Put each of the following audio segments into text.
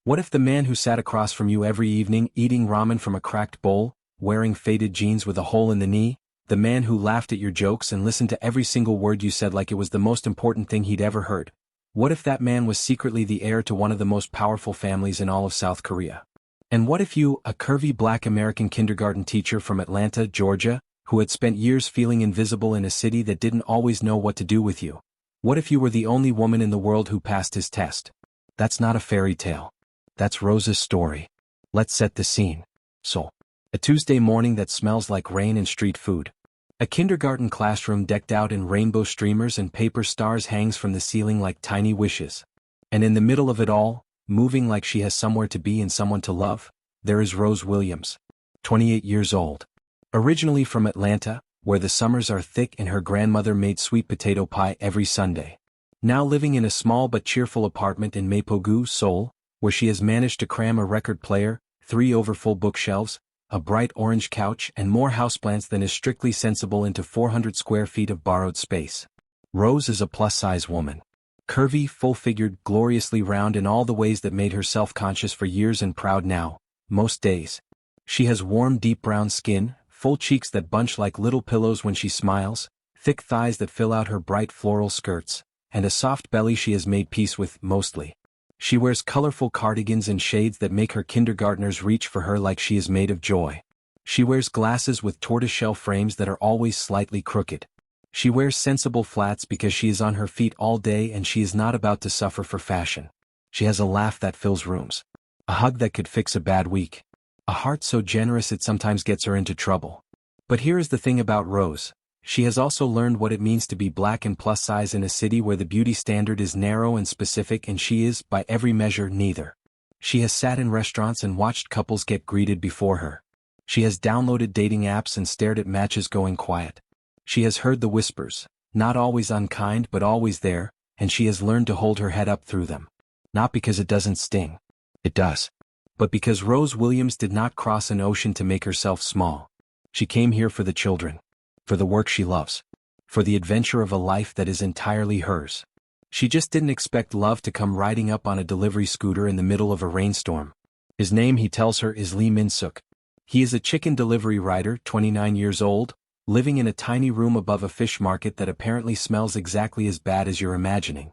What if the man who sat across from you every evening eating ramen from a cracked bowl, wearing faded jeans with a hole in the knee, the man who laughed at your jokes and listened to every single word you said like it was the most important thing he'd ever heard? What if that man was secretly the heir to one of the most powerful families in all of South Korea? And what if you, a curvy black American kindergarten teacher from Atlanta, Georgia, who had spent years feeling invisible in a city that didn't always know what to do with you? What if you were the only woman in the world who passed his test? That's not a fairy tale. That's Rose's story. Let's set the scene. Seoul. A Tuesday morning that smells like rain and street food. A kindergarten classroom decked out in rainbow streamers and paper stars hangs from the ceiling like tiny wishes. And in the middle of it all, moving like she has somewhere to be and someone to love, there is Rose Williams, 28 years old. Originally from Atlanta, where the summers are thick and her grandmother made sweet potato pie every Sunday. Now living in a small but cheerful apartment in Mapogu, Seoul, where she has managed to cram a record player, 3 overfull bookshelves, a bright orange couch and more houseplants than is strictly sensible into 400 square feet of borrowed space. Rose is a plus-size woman. Curvy, full-figured, gloriously round in all the ways that made her self-conscious for years and proud now, most days. She has warm deep brown skin, full cheeks that bunch like little pillows when she smiles, thick thighs that fill out her bright floral skirts, and a soft belly she has made peace with, mostly. She wears colorful cardigans and shades that make her kindergartners reach for her like she is made of joy. She wears glasses with tortoiseshell frames that are always slightly crooked. She wears sensible flats because she is on her feet all day and she is not about to suffer for fashion. She has a laugh that fills rooms. A hug that could fix a bad week. A heart so generous it sometimes gets her into trouble. But here is the thing about Rose. She has also learned what it means to be black and plus size in a city where the beauty standard is narrow and specific and she is, by every measure, neither. She has sat in restaurants and watched couples get greeted before her. She has downloaded dating apps and stared at matches going quiet. She has heard the whispers, not always unkind but always there, and she has learned to hold her head up through them. Not because it doesn't sting. It does. But because Rose Williams did not cross an ocean to make herself small. She came here for the children. For the work she loves. For the adventure of a life that is entirely hers. She just didn't expect love to come riding up on a delivery scooter in the middle of a rainstorm. His name, he tells her, is Lee Min-suk. He is a chicken delivery rider, 29 years old, living in a tiny room above a fish market that apparently smells exactly as bad as you're imagining.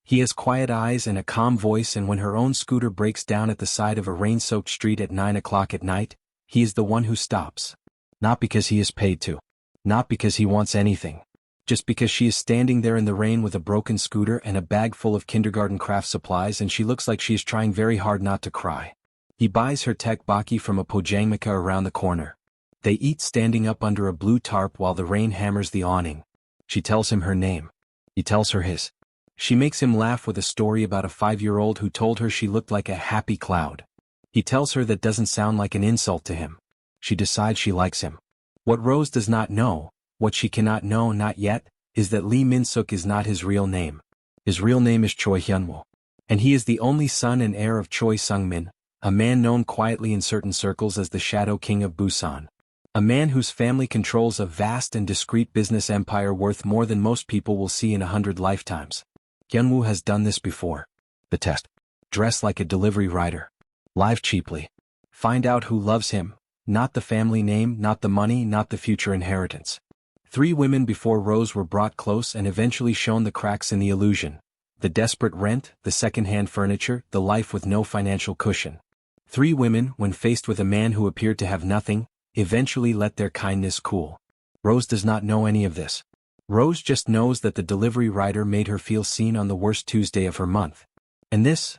He has quiet eyes and a calm voice, and when her own scooter breaks down at the side of a rain-soaked street at 9 o'clock at night, he is the one who stops. Not because he is paid to. Not because he wants anything. Just because she is standing there in the rain with a broken scooter and a bag full of kindergarten craft supplies and she looks like she is trying very hard not to cry. He buys her tteokbokki from a pojangmaka around the corner. They eat standing up under a blue tarp while the rain hammers the awning. She tells him her name. He tells her his. She makes him laugh with a story about a 5-year-old who told her she looked like a happy cloud. He tells her that doesn't sound like an insult to him. She decides she likes him. What Rose does not know, what she cannot know not yet, is that Lee Min-suk is not his real name. His real name is Choi Hyunwoo. And he is the only son and heir of Choi Sung-min, a man known quietly in certain circles as the Shadow King of Busan. A man whose family controls a vast and discreet business empire worth more than most people will see in 100 lifetimes. Hyunwoo has done this before. The test. Dress like a delivery rider. Live cheaply. Find out who loves him, not the family name, not the money, not the future inheritance. 3 women before Rose were brought close and eventually shown the cracks in the illusion. The desperate rent, the second-hand furniture, the life with no financial cushion. 3 women, when faced with a man who appeared to have nothing, eventually let their kindness cool. Rose does not know any of this. Rose just knows that the delivery rider made her feel seen on the worst Tuesday of her month. And this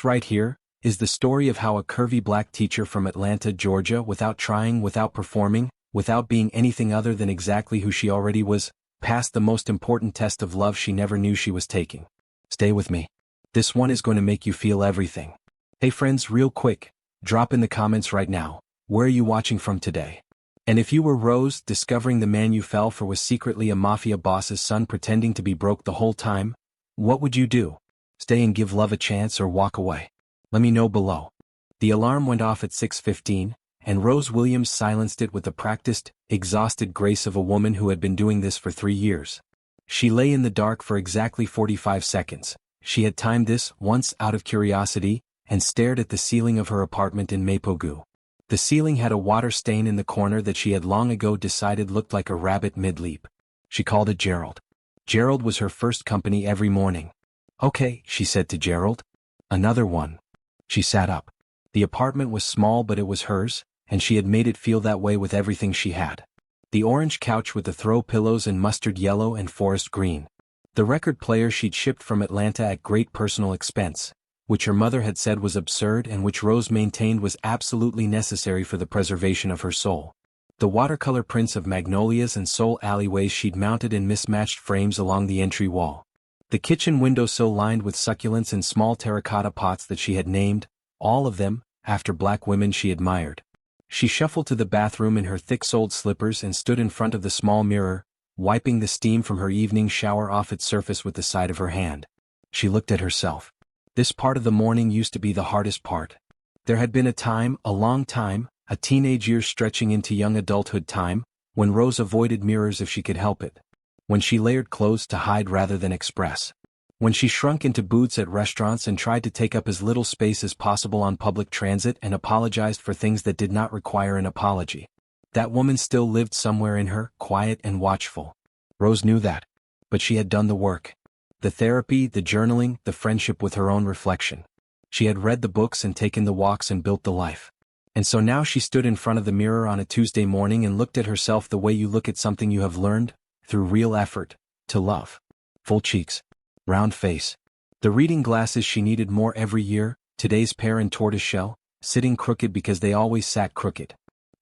right here, is the story of how a curvy black teacher from Atlanta, Georgia, without trying, without performing, without being anything other than exactly who she already was, passed the most important test of love she never knew she was taking. Stay with me. This one is going to make you feel everything. Hey friends, real quick, drop in the comments right now. Where are you watching from today? And if you were Rose, discovering the man you fell for was secretly a mafia boss's son pretending to be broke the whole time, what would you do? Stay and give love a chance or walk away? Let me know below. The alarm went off at 6:15, and Rose Williams silenced it with the practiced, exhausted grace of a woman who had been doing this for 3 years. She lay in the dark for exactly 45 seconds. She had timed this once out of curiosity, and stared at the ceiling of her apartment in Mapogu. The ceiling had a water stain in the corner that she had long ago decided looked like a rabbit mid-leap. She called it Gerald. Gerald was her first company every morning. "Okay," she said to Gerald. "Another one." She sat up. The apartment was small but it was hers, and she had made it feel that way with everything she had. The orange couch with the throw pillows in mustard yellow and forest green. The record player she'd shipped from Atlanta at great personal expense, which her mother had said was absurd and which Rose maintained was absolutely necessary for the preservation of her soul. The watercolor prints of magnolias and Seoul alleyways she'd mounted in mismatched frames along the entry wall. The kitchen windowsill lined with succulents in small terracotta pots that she had named, all of them, after black women she admired. She shuffled to the bathroom in her thick-soled slippers and stood in front of the small mirror, wiping the steam from her evening shower off its surface with the side of her hand. She looked at herself. This part of the morning used to be the hardest part. There had been a time, a long time, a teenage years stretching into young adulthood time, when Rose avoided mirrors if she could help it. When she layered clothes to hide rather than express. When she shrunk into booths at restaurants and tried to take up as little space as possible on public transit and apologized for things that did not require an apology. That woman still lived somewhere in her, quiet and watchful. Rose knew that. But she had done the work. The therapy, the journaling, the friendship with her own reflection. She had read the books and taken the walks and built the life. And so now she stood in front of the mirror on a Tuesday morning and looked at herself the way you look at something you have learned, through real effort, to love. Full cheeks. Round face. The reading glasses she needed more every year, today's pair in tortoiseshell, sitting crooked because they always sat crooked.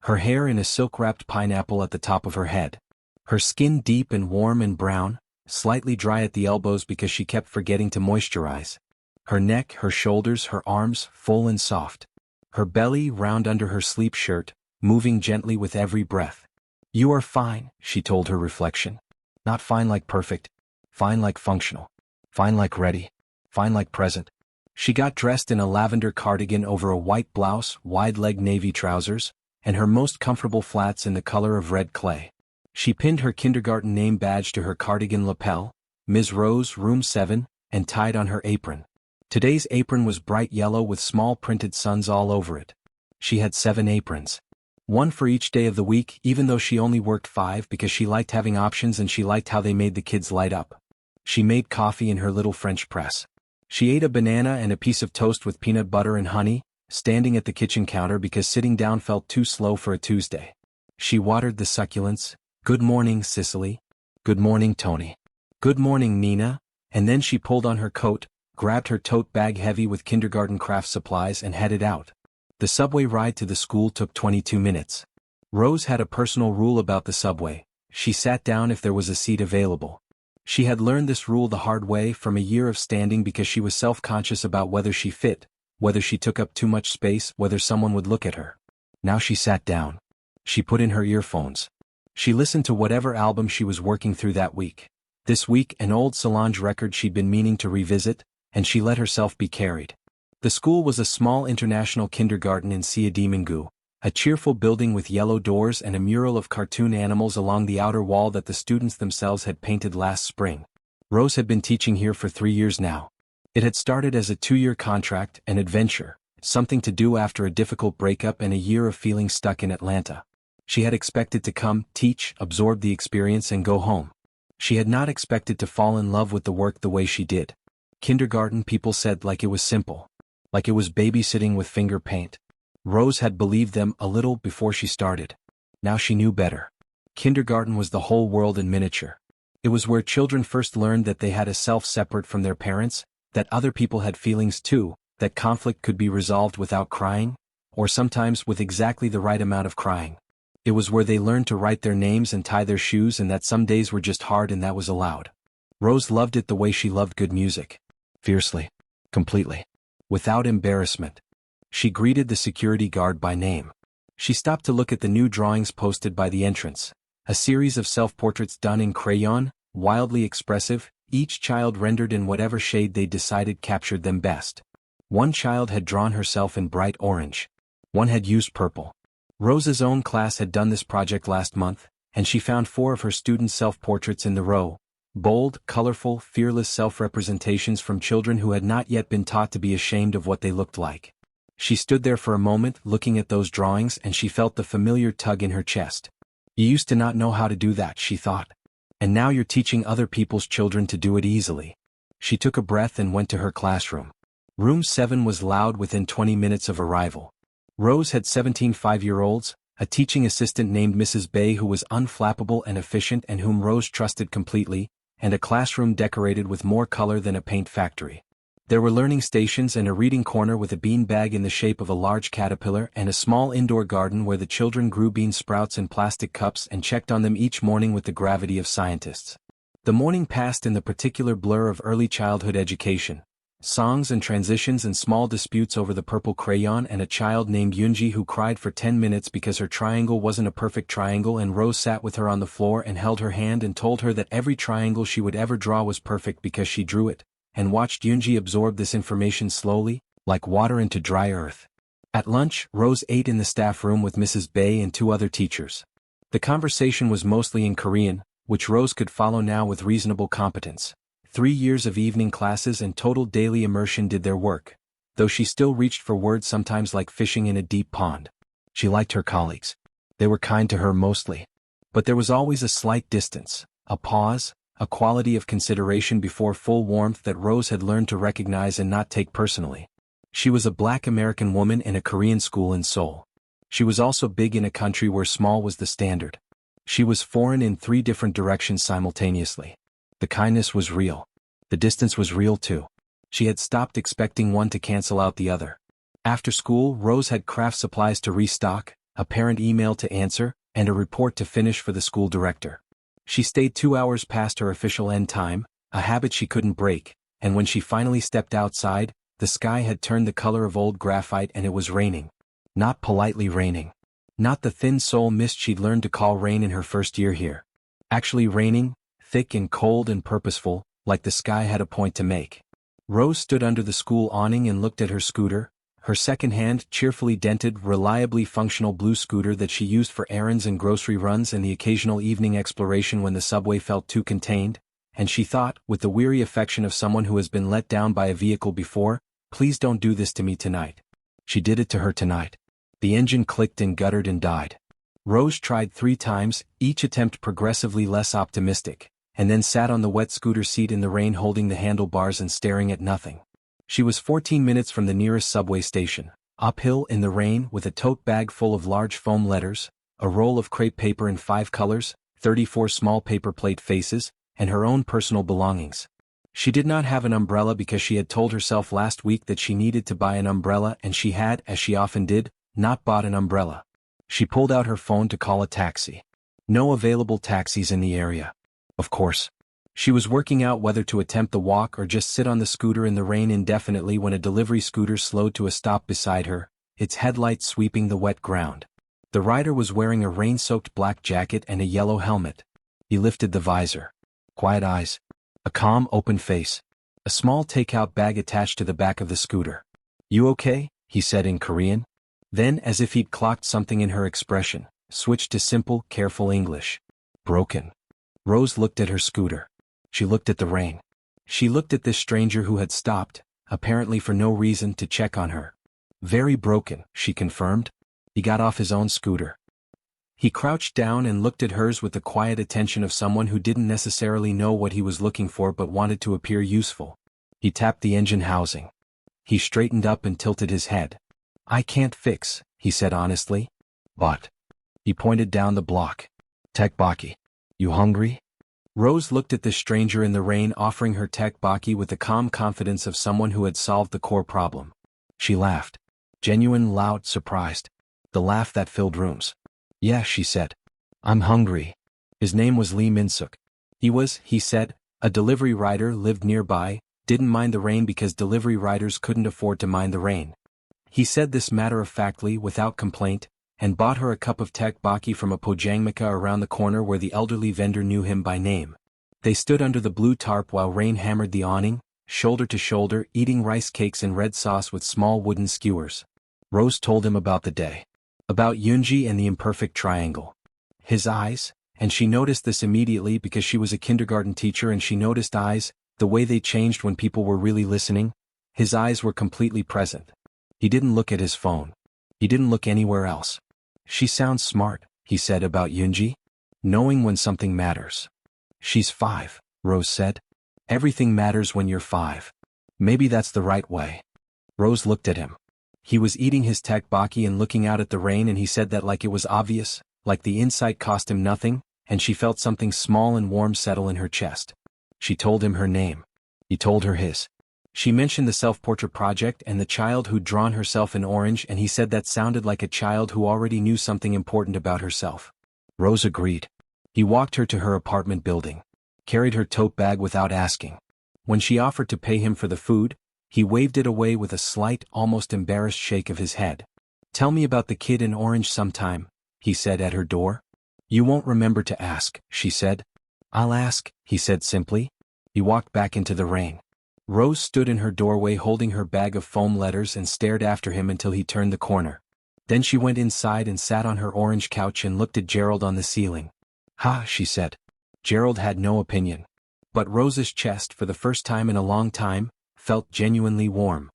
Her hair in a silk-wrapped pineapple at the top of her head. Her skin deep and warm and brown, slightly dry at the elbows because she kept forgetting to moisturize. Her neck, her shoulders, her arms, full and soft. Her belly round under her sleep shirt, moving gently with every breath. "You are fine," she told her reflection. "Not fine like perfect. Fine like functional. Fine like ready. Fine like present." She got dressed in a lavender cardigan over a white blouse, wide-leg navy trousers, and her most comfortable flats in the color of red clay. She pinned her kindergarten name badge to her cardigan lapel, Ms. Rose, Room 7, and tied on her apron. Today's apron was bright yellow with small printed suns all over it. She had 7 aprons. One for each day of the week, even though she only worked 5 because she liked having options and she liked how they made the kids light up. She made coffee in her little French press. She ate a banana and a piece of toast with peanut butter and honey, standing at the kitchen counter because sitting down felt too slow for a Tuesday. She watered the succulents. "Good morning, Cicely." "Good morning, Tony." "Good morning, Nina," and then she pulled on her coat, grabbed her tote bag heavy with kindergarten craft supplies and headed out. The subway ride to the school took 22 minutes. Rose had a personal rule about the subway. She sat down if there was a seat available. She had learned this rule the hard way from a year of standing because she was self-conscious about whether she fit, whether she took up too much space, whether someone would look at her. Now she sat down. She put in her earphones. She listened to whatever album she was working through that week. This week an old Solange record she'd been meaning to revisit, and she let herself be carried. The school was a small international kindergarten in Siadimingu, a cheerful building with yellow doors and a mural of cartoon animals along the outer wall that the students themselves had painted last spring. Rose had been teaching here for 3 years now. It had started as a 2-year contract, an adventure, something to do after a difficult breakup and a year of feeling stuck in Atlanta. She had expected to come, teach, absorb the experience and go home. She had not expected to fall in love with the work the way she did. Kindergarten, people said, like it was simple. Like it was babysitting with finger paint. Rose had believed them a little before she started. Now she knew better. Kindergarten was the whole world in miniature. It was where children first learned that they had a self separate from their parents, that other people had feelings too, that conflict could be resolved without crying, or sometimes with exactly the right amount of crying. It was where they learned to write their names and tie their shoes and that some days were just hard and that was allowed. Rose loved it the way she loved good music. Fiercely. Completely. Without embarrassment. She greeted the security guard by name. She stopped to look at the new drawings posted by the entrance. A series of self-portraits done in crayon, wildly expressive, each child rendered in whatever shade they decided captured them best. One child had drawn herself in bright orange. One had used purple. Rose's own class had done this project last month, and she found 4 of her students' self-portraits in the row, Bold, colorful, fearless self-representations from children who had not yet been taught to be ashamed of what they looked like. She stood there for a moment looking at those drawings and she felt the familiar tug in her chest. You used to not know how to do that, she thought. And now you're teaching other people's children to do it easily. She took a breath and went to her classroom. Room 7 was loud within 20 minutes of arrival. Rose had 17 5-year-olds, a teaching assistant named Mrs. Bay who was unflappable and efficient and whom Rose trusted completely, and a classroom decorated with more color than a paint factory. There were learning stations and a reading corner with a bean bag in the shape of a large caterpillar and a small indoor garden where the children grew bean sprouts in plastic cups and checked on them each morning with the gravity of scientists. The morning passed in the particular blur of early childhood education. Songs and transitions and small disputes over the purple crayon and a child named Yoonji who cried for 10 minutes because her triangle wasn't a perfect triangle and Rose sat with her on the floor and held her hand and told her that every triangle she would ever draw was perfect because she drew it, and watched Yoonji absorb this information slowly, like water into dry earth. At lunch, Rose ate in the staff room with Mrs. Bay and 2 other teachers. The conversation was mostly in Korean, which Rose could follow now with reasonable competence. 3 years of evening classes and total daily immersion did their work, though she still reached for words sometimes like fishing in a deep pond. She liked her colleagues. They were kind to her mostly. But there was always a slight distance, a pause, a quality of consideration before full warmth that Rose had learned to recognize and not take personally. She was a Black American woman in a Korean school in Seoul. She was also big in a country where small was the standard. She was foreign in 3 different directions simultaneously. The kindness was real. The distance was real too. She had stopped expecting one to cancel out the other. After school, Rose had craft supplies to restock, a parent email to answer, and a report to finish for the school director. She stayed 2 hours past her official end time, a habit she couldn't break, and when she finally stepped outside, the sky had turned the color of old graphite and it was raining. Not politely raining. Not the thin Seoul mist she'd learned to call rain in her first year here. Actually raining, thick and cold and purposeful, like the sky had a point to make. Rose stood under the school awning and looked at her scooter, her second-hand, cheerfully dented, reliably functional blue scooter that she used for errands and grocery runs and the occasional evening exploration when the subway felt too contained, and she thought, with the weary affection of someone who has been let down by a vehicle before, "Please don't do this to me tonight." She did it to her tonight. The engine clicked and guttered and died. Rose tried 3 times, each attempt progressively less optimistic, and then sat on the wet scooter seat in the rain holding the handlebars and staring at nothing. She was 14 minutes from the nearest subway station, uphill in the rain with a tote bag full of large foam letters, a roll of crepe paper in 5 colors, 34 small paper plate faces, and her own personal belongings. She did not have an umbrella because she had told herself last week that she needed to buy an umbrella and she had, as she often did, not bought an umbrella. She pulled out her phone to call a taxi. No available taxis in the area. Of course. She was working out whether to attempt the walk or just sit on the scooter in the rain indefinitely when a delivery scooter slowed to a stop beside her, its headlights sweeping the wet ground. The rider was wearing a rain-soaked black jacket and a yellow helmet. He lifted the visor. Quiet eyes. A calm, open face. A small takeout bag attached to the back of the scooter. "You okay?" he said in Korean. Then, as if he'd clocked something in her expression, switched to simple, careful English. "Broken." Rose looked at her scooter. She looked at the rain. She looked at this stranger who had stopped, apparently for no reason, to check on her. "Very broken," she confirmed. He got off his own scooter. He crouched down and looked at hers with the quiet attention of someone who didn't necessarily know what he was looking for but wanted to appear useful. He tapped the engine housing. He straightened up and tilted his head. "I can't fix," he said honestly. "But." He pointed down the block. "Tteokbokki. You hungry?" Rose looked at the stranger in the rain offering her tteokbokki with the calm confidence of someone who had solved the core problem. She laughed. Genuine, loud, surprised. The laugh that filled rooms. "Yeah," she said. "I'm hungry." His name was Lee Minsuk. He was, he said, a delivery rider, lived nearby, didn't mind the rain because delivery riders couldn't afford to mind the rain. He said this matter-of-factly, without complaint, and bought her a cup of tteokbokki from a pojangmaka around the corner where the elderly vendor knew him by name. They stood under the blue tarp while rain hammered the awning, shoulder to shoulder, eating rice cakes in red sauce with small wooden skewers. Rose told him about the day. About Yoonji and the imperfect triangle. His eyes, and she noticed this immediately because she was a kindergarten teacher and she noticed eyes, the way they changed when people were really listening. His eyes were completely present. He didn't look at his phone. He didn't look anywhere else. She sounds smart, he said about Yoonji. Knowing when something matters. She's 5, Rose said. Everything matters when you're 5. Maybe that's the right way. Rose looked at him. He was eating his tteokbokki and looking out at the rain, and he said that like it was obvious, like the insight cost him nothing, and she felt something small and warm settle in her chest. She told him her name. He told her his. She mentioned the self-portrait project and the child who'd drawn herself in orange, and he said that sounded like a child who already knew something important about herself. Rose agreed. He walked her to her apartment building. Carried her tote bag without asking. When she offered to pay him for the food, he waved it away with a slight, almost embarrassed shake of his head. Tell me about the kid in orange sometime, he said at her door. You won't remember to ask, she said. I'll ask, he said simply. He walked back into the rain. Rose stood in her doorway holding her bag of foam letters and stared after him until he turned the corner. Then she went inside and sat on her orange couch and looked at Gerald on the ceiling. Ha, she said. Gerald had no opinion. But Rose's chest, for the first time in a long time, felt genuinely warm.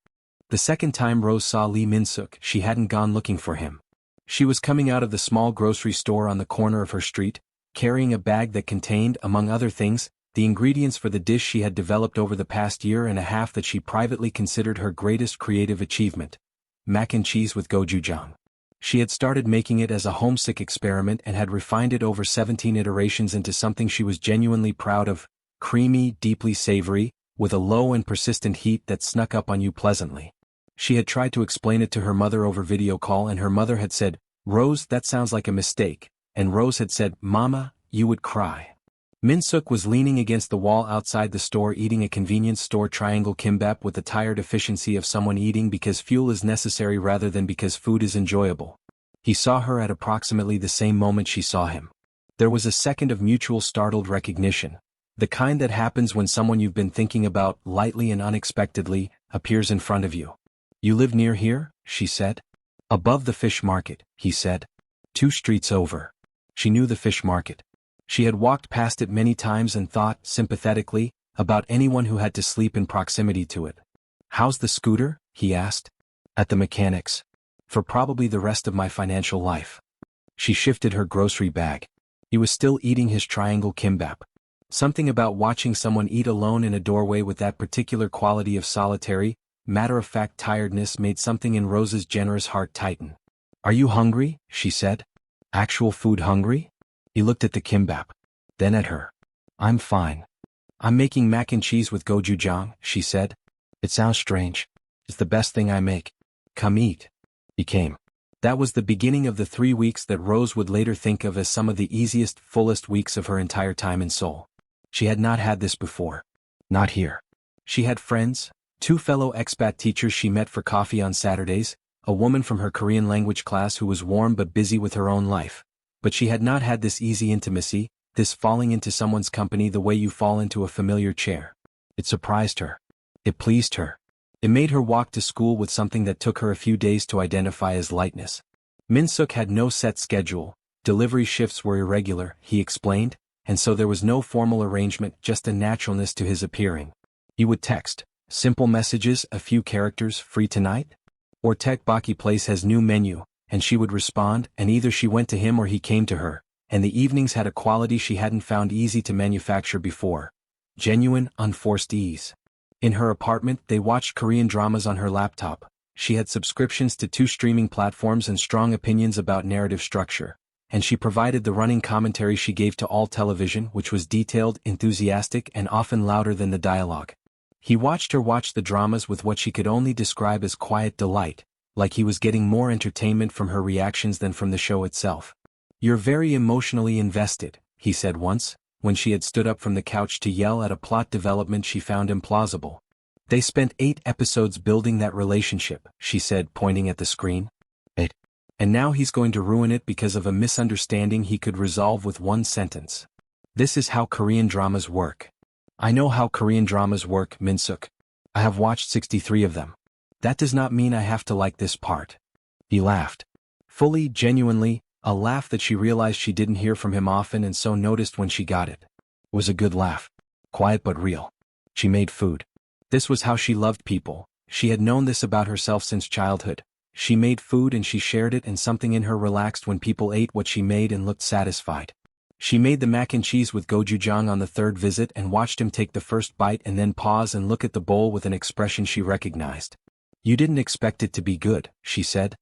The second time Rose saw Lee Min-suk, she hadn't gone looking for him. She was coming out of the small grocery store on the corner of her street, carrying a bag that contained, among other things, the ingredients for the dish she had developed over the past year and a half that she privately considered her greatest creative achievement: mac and cheese with gochujang. She had started making it as a homesick experiment and had refined it over 17 iterations into something she was genuinely proud of: creamy, deeply savory, with a low and persistent heat that snuck up on you pleasantly. She had tried to explain it to her mother over video call, and her mother had said, "Rose, that sounds like a mistake," and Rose had said, "Mama, you would cry." Min-suk was leaning against the wall outside the store eating a convenience store triangle kimbap with the tired efficiency of someone eating because fuel is necessary rather than because food is enjoyable. He saw her at approximately the same moment she saw him. There was a second of mutual startled recognition, the kind that happens when someone you've been thinking about, lightly and unexpectedly, appears in front of you. You live near here? She said. Above the fish market, he said. 2 streets over. She knew the fish market. She had walked past it many times and thought, sympathetically, about anyone who had to sleep in proximity to it. How's the scooter? He asked. At the mechanic's. For probably the rest of my financial life. She shifted her grocery bag. He was still eating his triangle kimbap. Something about watching someone eat alone in a doorway with that particular quality of solitary, matter-of-fact tiredness made something in Rose's generous heart tighten. Are you hungry? She said. Actual food hungry? He looked at the kimbap. Then at her. I'm fine. I'm making mac and cheese with gochujang, she said. It sounds strange. It's the best thing I make. Come eat. He came. That was the beginning of the 3 weeks that Rose would later think of as some of the easiest, fullest weeks of her entire time in Seoul. She had not had this before. Not here. She had friends, 2 fellow expat teachers she met for coffee on Saturdays, a woman from her Korean language class who was warm but busy with her own life. But she had not had this easy intimacy, this falling into someone's company the way you fall into a familiar chair. It surprised her. It pleased her. It made her walk to school with something that took her a few days to identify as lightness. Min-suk had no set schedule, delivery shifts were irregular, he explained, and so there was no formal arrangement, just a naturalness to his appearing. He would text, simple messages, a few characters, free tonight? Or tteokbokki place has new menu, and she would respond, and either she went to him or he came to her, and the evenings had a quality she hadn't found easy to manufacture before. Genuine, unforced ease. In her apartment, they watched Korean dramas on her laptop. She had subscriptions to 2 streaming platforms and strong opinions about narrative structure, and she provided the running commentary she gave to all television, which was detailed, enthusiastic, and often louder than the dialogue. He watched her watch the dramas with what she could only describe as quiet delight, like he was getting more entertainment from her reactions than from the show itself. You're very emotionally invested, he said once, when she had stood up from the couch to yell at a plot development she found implausible. They spent 8 episodes building that relationship, she said, pointing at the screen. 8. And now he's going to ruin it because of a misunderstanding he could resolve with 1 sentence. This is how Korean dramas work. I know how Korean dramas work, Min-suk. I have watched 63 of them. That does not mean I have to like this part. He laughed. Fully, genuinely, A laugh that she realized she didn't hear from him often and so noticed when she got it. It was a good laugh. Quiet but real. She made food. This was how she loved people. She had known this about herself since childhood. She made food and she shared it, and something in her relaxed when people ate what she made and looked satisfied. She made the mac and cheese with gochujang on the third visit and watched him take the first bite and then pause and look at the bowl with an expression she recognized. "You didn't expect it to be good," she said.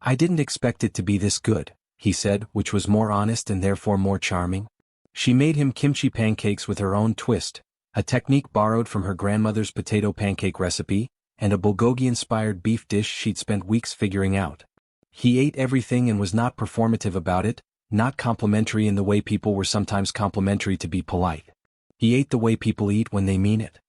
"I didn't expect it to be this good," he said, which was more honest and therefore more charming. She made him kimchi pancakes with her own twist, a technique borrowed from her grandmother's potato pancake recipe, and a bulgogi-inspired beef dish she'd spent weeks figuring out. He ate everything and was not performative about it, not complimentary in the way people were sometimes complimentary to be polite. He ate the way people eat when they mean it.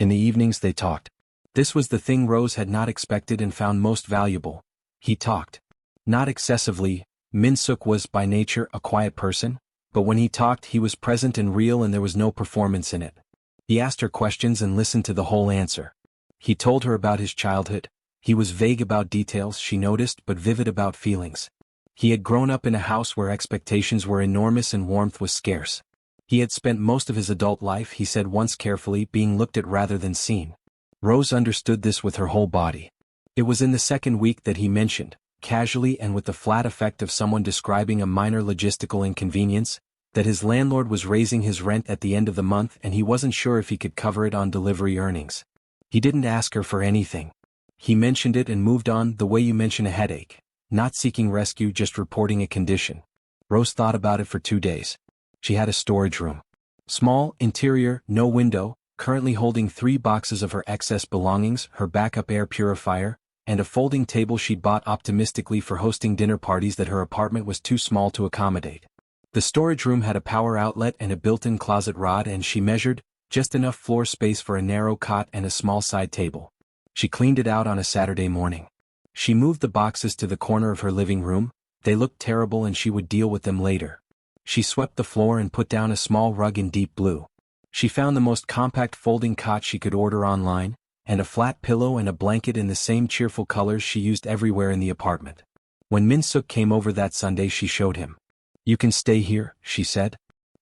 In the evenings they talked. This was the thing Rose had not expected and found most valuable. He talked. Not excessively. Min-suk was by nature a quiet person, but when he talked he was present and real and there was no performance in it. He asked her questions and listened to the whole answer. He told her about his childhood. He was vague about details, she noticed, but vivid about feelings. He had grown up in a house where expectations were enormous and warmth was scarce. He had spent most of his adult life, he said once carefully, being looked at rather than seen. Rose understood this with her whole body. It was in the second week that he mentioned, casually and with the flat effect of someone describing a minor logistical inconvenience, that his landlord was raising his rent at the end of the month and he wasn't sure if he could cover it on delivery earnings. He didn't ask her for anything. He mentioned it and moved on, the way you mention a headache, not seeking rescue, just reporting a condition. Rose thought about it for 2 days. She had a storage room. Small, interior, no window, currently holding 3 boxes of her excess belongings, her backup air purifier, and a folding table she'd bought optimistically for hosting dinner parties that her apartment was too small to accommodate. The storage room had a power outlet and a built-in closet rod, and she measured just enough floor space for a narrow cot and a small side table. She cleaned it out on a Saturday morning. She moved the boxes to the corner of her living room. They looked terrible and she would deal with them later. She swept the floor and put down a small rug in deep blue. She found the most compact folding cot she could order online, and a flat pillow and a blanket in the same cheerful colors she used everywhere in the apartment. When Min-suk came over that Sunday she showed him. "You can stay here," she said.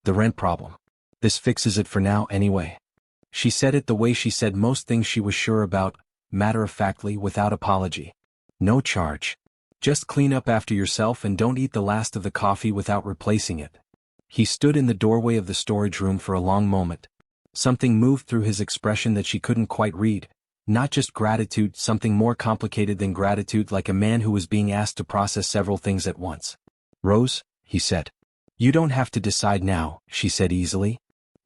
"The rent problem. This fixes it for now anyway." She said it the way she said most things she was sure about, matter-of-factly, without apology. "No charge. Just clean up after yourself and don't eat the last of the coffee without replacing it." He stood in the doorway of the storage room for a long moment. Something moved through his expression that she couldn't quite read. Not just gratitude, something more complicated than gratitude, like a man who was being asked to process several things at once. "Rose," he said. "You don't have to decide now," she said easily.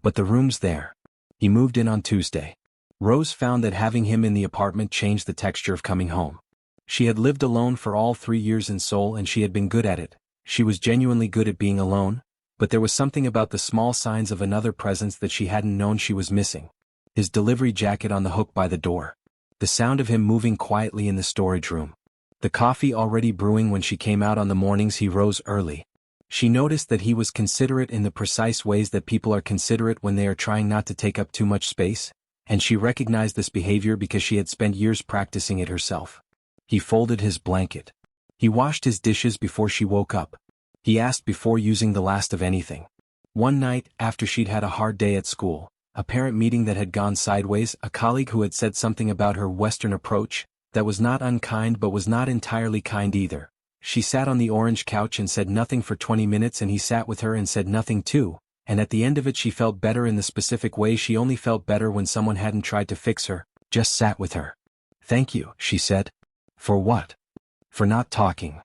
"But the room's there." He moved in on Tuesday. Rose found that having him in the apartment changed the texture of coming home. She had lived alone for all 3 years in Seoul and she had been good at it. She was genuinely good at being alone, but there was something about the small signs of another presence that she hadn't known she was missing. His delivery jacket on the hook by the door. The sound of him moving quietly in the storage room. The coffee already brewing when she came out on the mornings he rose early. She noticed that he was considerate in the precise ways that people are considerate when they are trying not to take up too much space, and she recognized this behavior because she had spent years practicing it herself. He folded his blanket. He washed his dishes before she woke up. He asked before using the last of anything. One night, after she'd had a hard day at school, a parent meeting that had gone sideways, a colleague who had said something about her Western approach, that was not unkind but was not entirely kind either. She sat on the orange couch and said nothing for 20 minutes and he sat with her and said nothing too, and at the end of it she felt better in the specific way she only felt better when someone hadn't tried to fix her, just sat with her. "Thank you," she said. "For what?" "For not talking."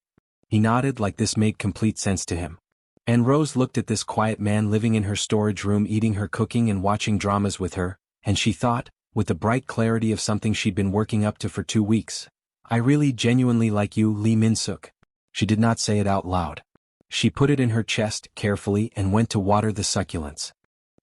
He nodded like this made complete sense to him. And Rose looked at this quiet man living in her storage room eating her cooking and watching dramas with her, and she thought, with the bright clarity of something she'd been working up to for 2 weeks, "I really genuinely like you, Lee Min-suk." She did not say it out loud. She put it in her chest carefully and went to water the succulents.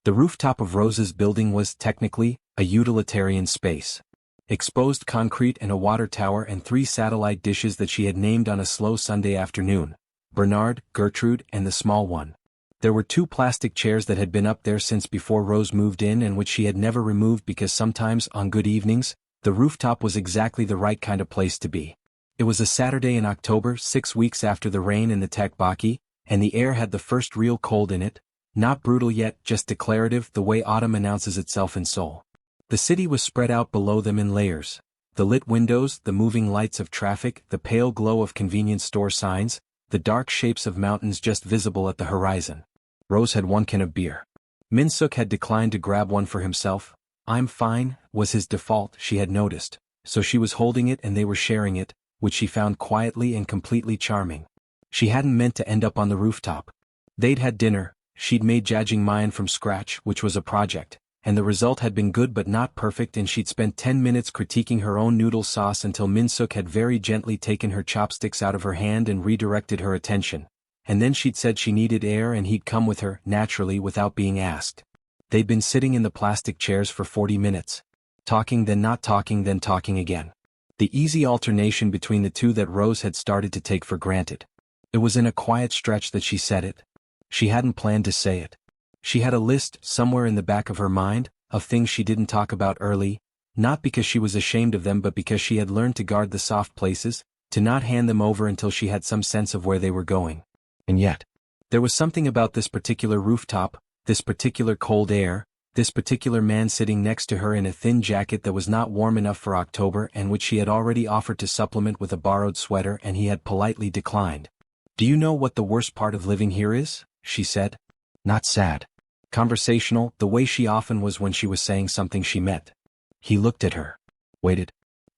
The rooftop of Rose's building was, technically, a utilitarian space. Exposed concrete and a water tower and 3 satellite dishes that she had named on a slow Sunday afternoon: Bernard, Gertrude, and the small one. There were 2 plastic chairs that had been up there since before Rose moved in and which she had never removed because sometimes, on good evenings, the rooftop was exactly the right kind of place to be. It was a Saturday in October, 6 weeks after the rain in the tteokbokki, and the air had the first real cold in it, not brutal yet, just declarative, the way autumn announces itself in Seoul. The city was spread out below them in layers. The lit windows, the moving lights of traffic, the pale glow of convenience store signs, the dark shapes of mountains just visible at the horizon. Rose had one can of beer. Min-suk had declined to grab one for himself. "I'm fine," was his default, she had noticed, so she was holding it and they were sharing it, which she found quietly and completely charming. She hadn't meant to end up on the rooftop. They'd had dinner, she'd made jjajangmyeon from scratch, which was a project, and the result had been good but not perfect, and she'd spent 10 minutes critiquing her own noodle sauce until Min-suk had very gently taken her chopsticks out of her hand and redirected her attention. And then she'd said she needed air and he'd come with her, naturally, without being asked. They'd been sitting in the plastic chairs for 40 minutes. Talking, then not talking, then talking again. The easy alternation between the two that Rose had started to take for granted. It was in a quiet stretch that she said it. She hadn't planned to say it. She had a list, somewhere in the back of her mind, of things she didn't talk about early, not because she was ashamed of them but because she had learned to guard the soft places, to not hand them over until she had some sense of where they were going. And yet, there was something about this particular rooftop, this particular cold air, this particular man sitting next to her in a thin jacket that was not warm enough for October and which she had already offered to supplement with a borrowed sweater and he had politely declined. "Do you know what the worst part of living here is?" she said. Not sad. Conversational, the way she often was when she was saying something she meant. He looked at her. Waited.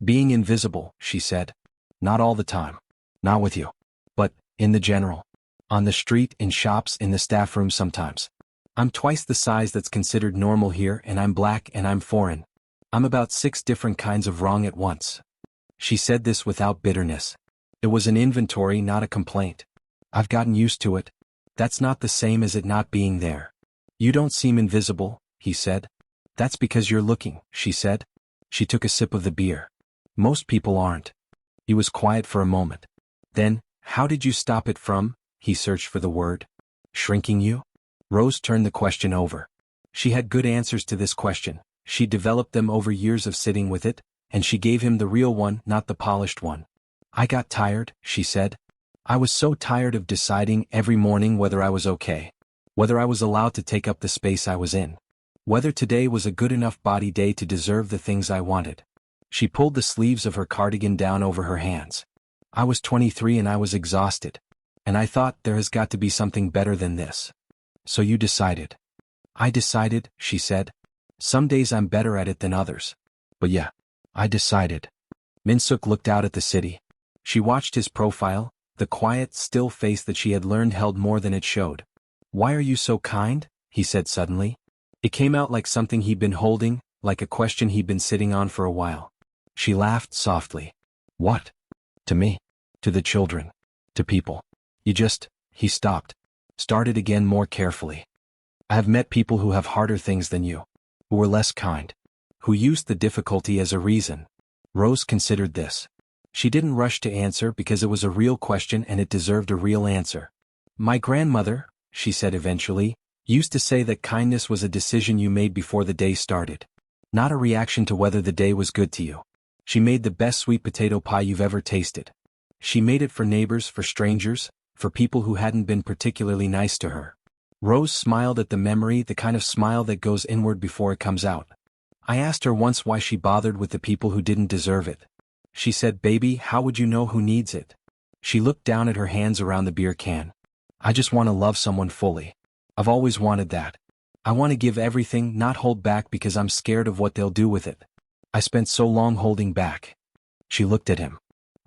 "Being invisible," she said. "Not all the time. Not with you. But, in the general. On the street, in shops, in the staff room sometimes. I'm twice the size that's considered normal here and I'm black and I'm foreign. I'm about 6 different kinds of wrong at once." She said this without bitterness. It was an inventory, not a complaint. "I've gotten used to it. That's not the same as it not being there." "You don't seem invisible," he said. "That's because you're looking," she said. She took a sip of the beer. "Most people aren't." He was quiet for a moment. Then, "How did you stop it from," he searched for the word, "shrinking you?" Rose turned the question over. She had good answers to this question. She developed them over years of sitting with it, and she gave him the real one, not the polished one. "I got tired," she said. "I was so tired of deciding every morning whether I was okay. Whether I was allowed to take up the space I was in. Whether today was a good enough body day to deserve the things I wanted." She pulled the sleeves of her cardigan down over her hands. "I was 23 and I was exhausted. And I thought there has got to be something better than this. So you decided." "I decided," she said. "Some days I'm better at it than others. But yeah, I decided." Min-suk looked out at the city. She watched his profile, the quiet, still face that she had learned held more than it showed. "Why are you so kind?" he said suddenly. It came out like something he'd been holding, like a question he'd been sitting on for a while. She laughed softly. "What? To me? To the children? To people? You just..." He stopped. Started again more carefully. "I have met people who have harder things than you. Who were less kind. Who used the difficulty as a reason." Rose considered this. She didn't rush to answer because it was a real question and it deserved a real answer. "My grandmother," she said eventually, "used to say that kindness was a decision you made before the day started. Not a reaction to whether the day was good to you. She made the best sweet potato pie you've ever tasted. She made it for neighbors, for strangers, for people who hadn't been particularly nice to her." Rose smiled at the memory, the kind of smile that goes inward before it comes out. "I asked her once why she bothered with the people who didn't deserve it. She said, 'Baby, how would you know who needs it?'" She looked down at her hands around the beer can. "I just want to love someone fully. I've always wanted that. I want to give everything, not hold back because I'm scared of what they'll do with it. I spent so long holding back." She looked at him.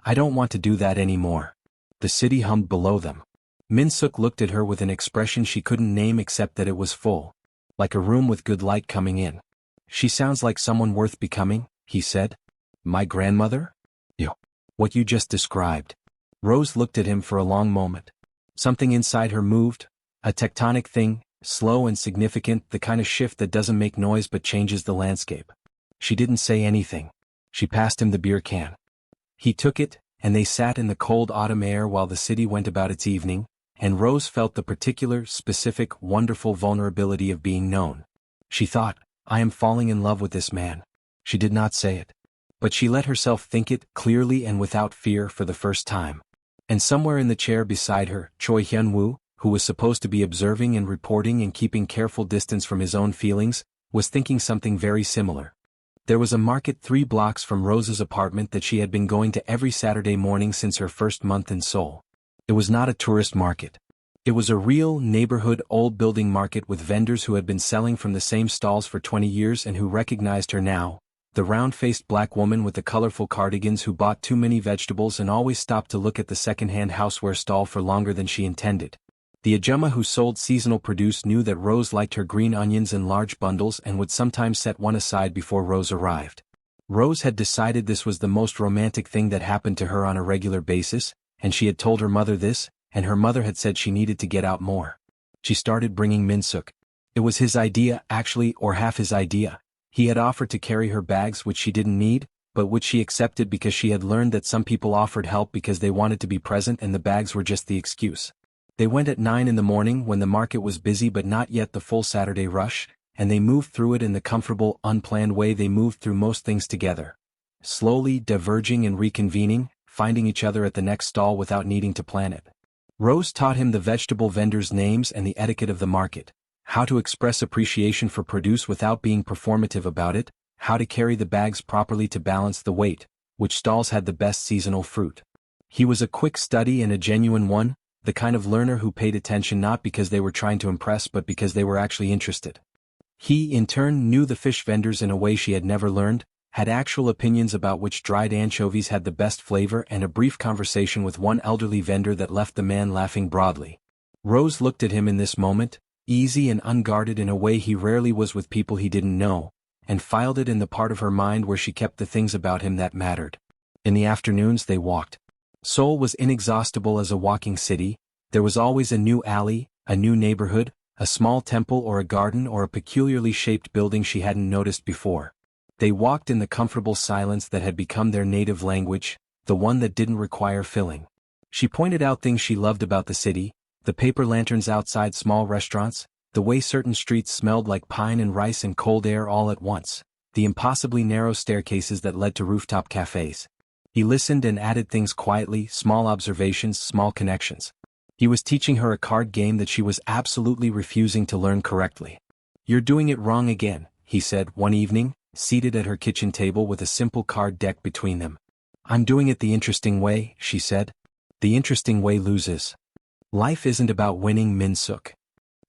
"I don't want to do that anymore." The city hummed below them. Min-suk looked at her with an expression she couldn't name except that it was full. Like a room with good light coming in. "She sounds like someone worth becoming," he said. "My grandmother?" "You. What you just described." Rose looked at him for a long moment. Something inside her moved. A tectonic thing, slow and significant, the kind of shift that doesn't make noise but changes the landscape. She didn't say anything. She passed him the beer can. He took it, and they sat in the cold autumn air while the city went about its evening, and Rose felt the particular, specific, wonderful vulnerability of being known. She thought, "I am falling in love with this man." She did not say it. But she let herself think it, clearly and without fear, for the first time. And somewhere in the chair beside her, Choi Hyun-woo, who was supposed to be observing and reporting and keeping careful distance from his own feelings, was thinking something very similar. There was a market 3 blocks from Rose's apartment that she had been going to every Saturday morning since her first month in Seoul. It was not a tourist market. It was a real, neighborhood, old building market with vendors who had been selling from the same stalls for 20 years and who recognized her now, the round-faced black woman with the colorful cardigans who bought too many vegetables and always stopped to look at the second-hand houseware stall for longer than she intended. The Ajumma who sold seasonal produce knew that Rose liked her green onions in large bundles and would sometimes set one aside before Rose arrived. Rose had decided this was the most romantic thing that happened to her on a regular basis, and she had told her mother this, and her mother had said she needed to get out more. She started bringing Minsuk. It was his idea, actually, or half his idea. He had offered to carry her bags which she didn't need, but which she accepted because she had learned that some people offered help because they wanted to be present and the bags were just the excuse. They went at 9 in the morning when the market was busy but not yet the full Saturday rush, and they moved through it in the comfortable, unplanned way they moved through most things together. Slowly diverging and reconvening, finding each other at the next stall without needing to plan it. Rose taught him the vegetable vendors' names and the etiquette of the market, how to express appreciation for produce without being performative about it, how to carry the bags properly to balance the weight, which stalls had the best seasonal fruit. He was a quick study and a genuine one, the kind of learner who paid attention not because they were trying to impress but because they were actually interested. He, in turn, knew the fish vendors in a way she had never learned, had actual opinions about which dried anchovies had the best flavor and a brief conversation with one elderly vendor that left the man laughing broadly. Rose looked at him in this moment, easy and unguarded in a way he rarely was with people he didn't know, and filed it in the part of her mind where she kept the things about him that mattered. In the afternoons they walked. Seoul was inexhaustible as a walking city. There was always a new alley, a new neighborhood, a small temple or a garden or a peculiarly shaped building she hadn't noticed before. They walked in the comfortable silence that had become their native language, the one that didn't require filling. She pointed out things she loved about the city, the paper lanterns outside small restaurants, the way certain streets smelled like pine and rice and cold air all at once, the impossibly narrow staircases that led to rooftop cafes. He listened and added things quietly, small observations, small connections. He was teaching her a card game that she was absolutely refusing to learn correctly. "You're doing it wrong again," he said one evening, seated at her kitchen table with a simple card deck between them. "I'm doing it the interesting way," she said. "The interesting way loses. Life isn't about winning, Minsuk.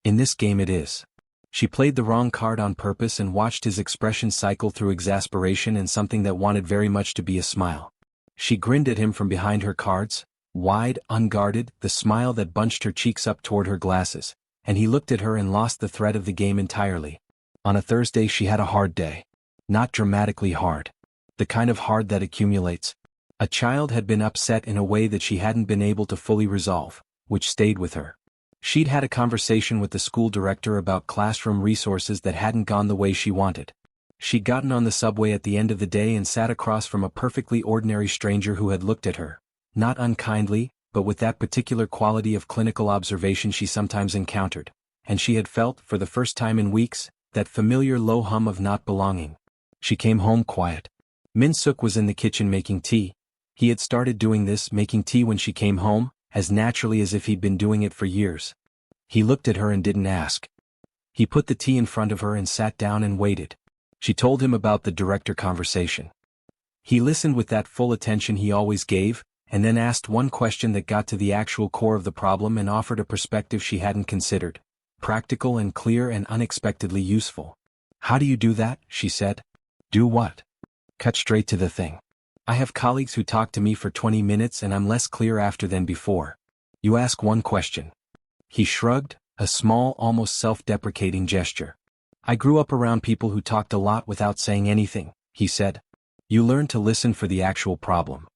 In this game it is." She played the wrong card on purpose and watched his expression cycle through exasperation and something that wanted very much to be a smile. She grinned at him from behind her cards, wide, unguarded, the smile that bunched her cheeks up toward her glasses, and he looked at her and lost the thread of the game entirely. On a Thursday she had a hard day. Not dramatically hard. The kind of hard that accumulates. A child had been upset in a way that she hadn't been able to fully resolve, which stayed with her. She'd had a conversation with the school director about classroom resources that hadn't gone the way she wanted. She'd gotten on the subway at the end of the day and sat across from a perfectly ordinary stranger who had looked at her, not unkindly, but with that particular quality of clinical observation she sometimes encountered, and she had felt, for the first time in weeks, that familiar low hum of not belonging. She came home quiet. Minsuk was in the kitchen making tea. He had started doing this, making tea when she came home, as naturally as if he'd been doing it for years. He looked at her and didn't ask. He put the tea in front of her and sat down and waited. She told him about the director conversation. He listened with that full attention he always gave, and then asked one question that got to the actual core of the problem and offered a perspective she hadn't considered. Practical and clear and unexpectedly useful. "How do you do that?" she said. "Do what?" "Cut straight to the thing. I have colleagues who talk to me for 20 minutes and I'm less clear after than before. You ask one question." He shrugged, a small, almost self-deprecating gesture. "I grew up around people who talked a lot without saying anything," he said. "You learn to listen for the actual problem."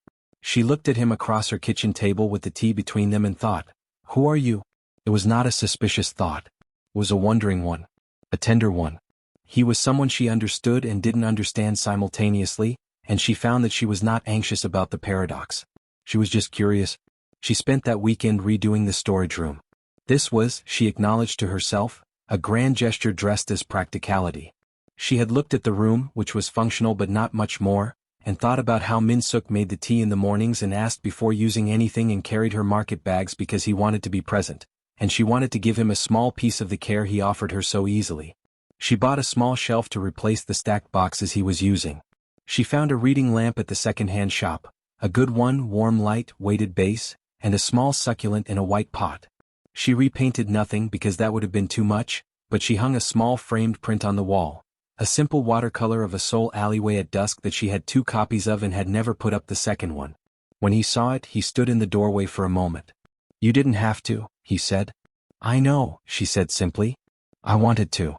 She looked at him across her kitchen table with the tea between them and thought, "Who are you?" It was not a suspicious thought. It was a wondering one. A tender one. He was someone she understood and didn't understand simultaneously, and she found that she was not anxious about the paradox. She was just curious. She spent that weekend redoing the storage room. This was, she acknowledged to herself, a grand gesture dressed as practicality. She had looked at the room, which was functional but not much more, and thought about how Minsuk made the tea in the mornings and asked before using anything and carried her market bags because he wanted to be present, and she wanted to give him a small piece of the care he offered her so easily. She bought a small shelf to replace the stacked boxes he was using. She found a reading lamp at the second-hand shop, a good one, warm light, weighted base, and a small succulent in a white pot. She repainted nothing because that would have been too much, but she hung a small framed print on the wall, a simple watercolor of a Seoul alleyway at dusk that she had 2 copies of and had never put up the second one. When he saw it, he stood in the doorway for a moment. "You didn't have to," he said. "I know," she said simply. "I wanted to."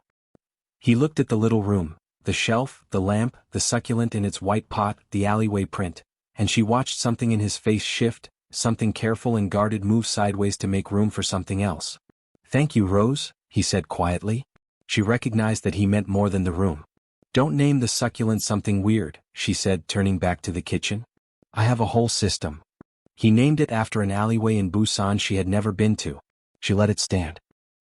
He looked at the little room, the shelf, the lamp, the succulent in its white pot, the alleyway print, and she watched something in his face shift, something careful and guarded move sideways to make room for something else. "Thank you, Rose," he said quietly. She recognized that he meant more than the room. "Don't name the succulent something weird," she said, turning back to the kitchen. "I have a whole system." He named it after an alleyway in Busan she had never been to. She let it stand.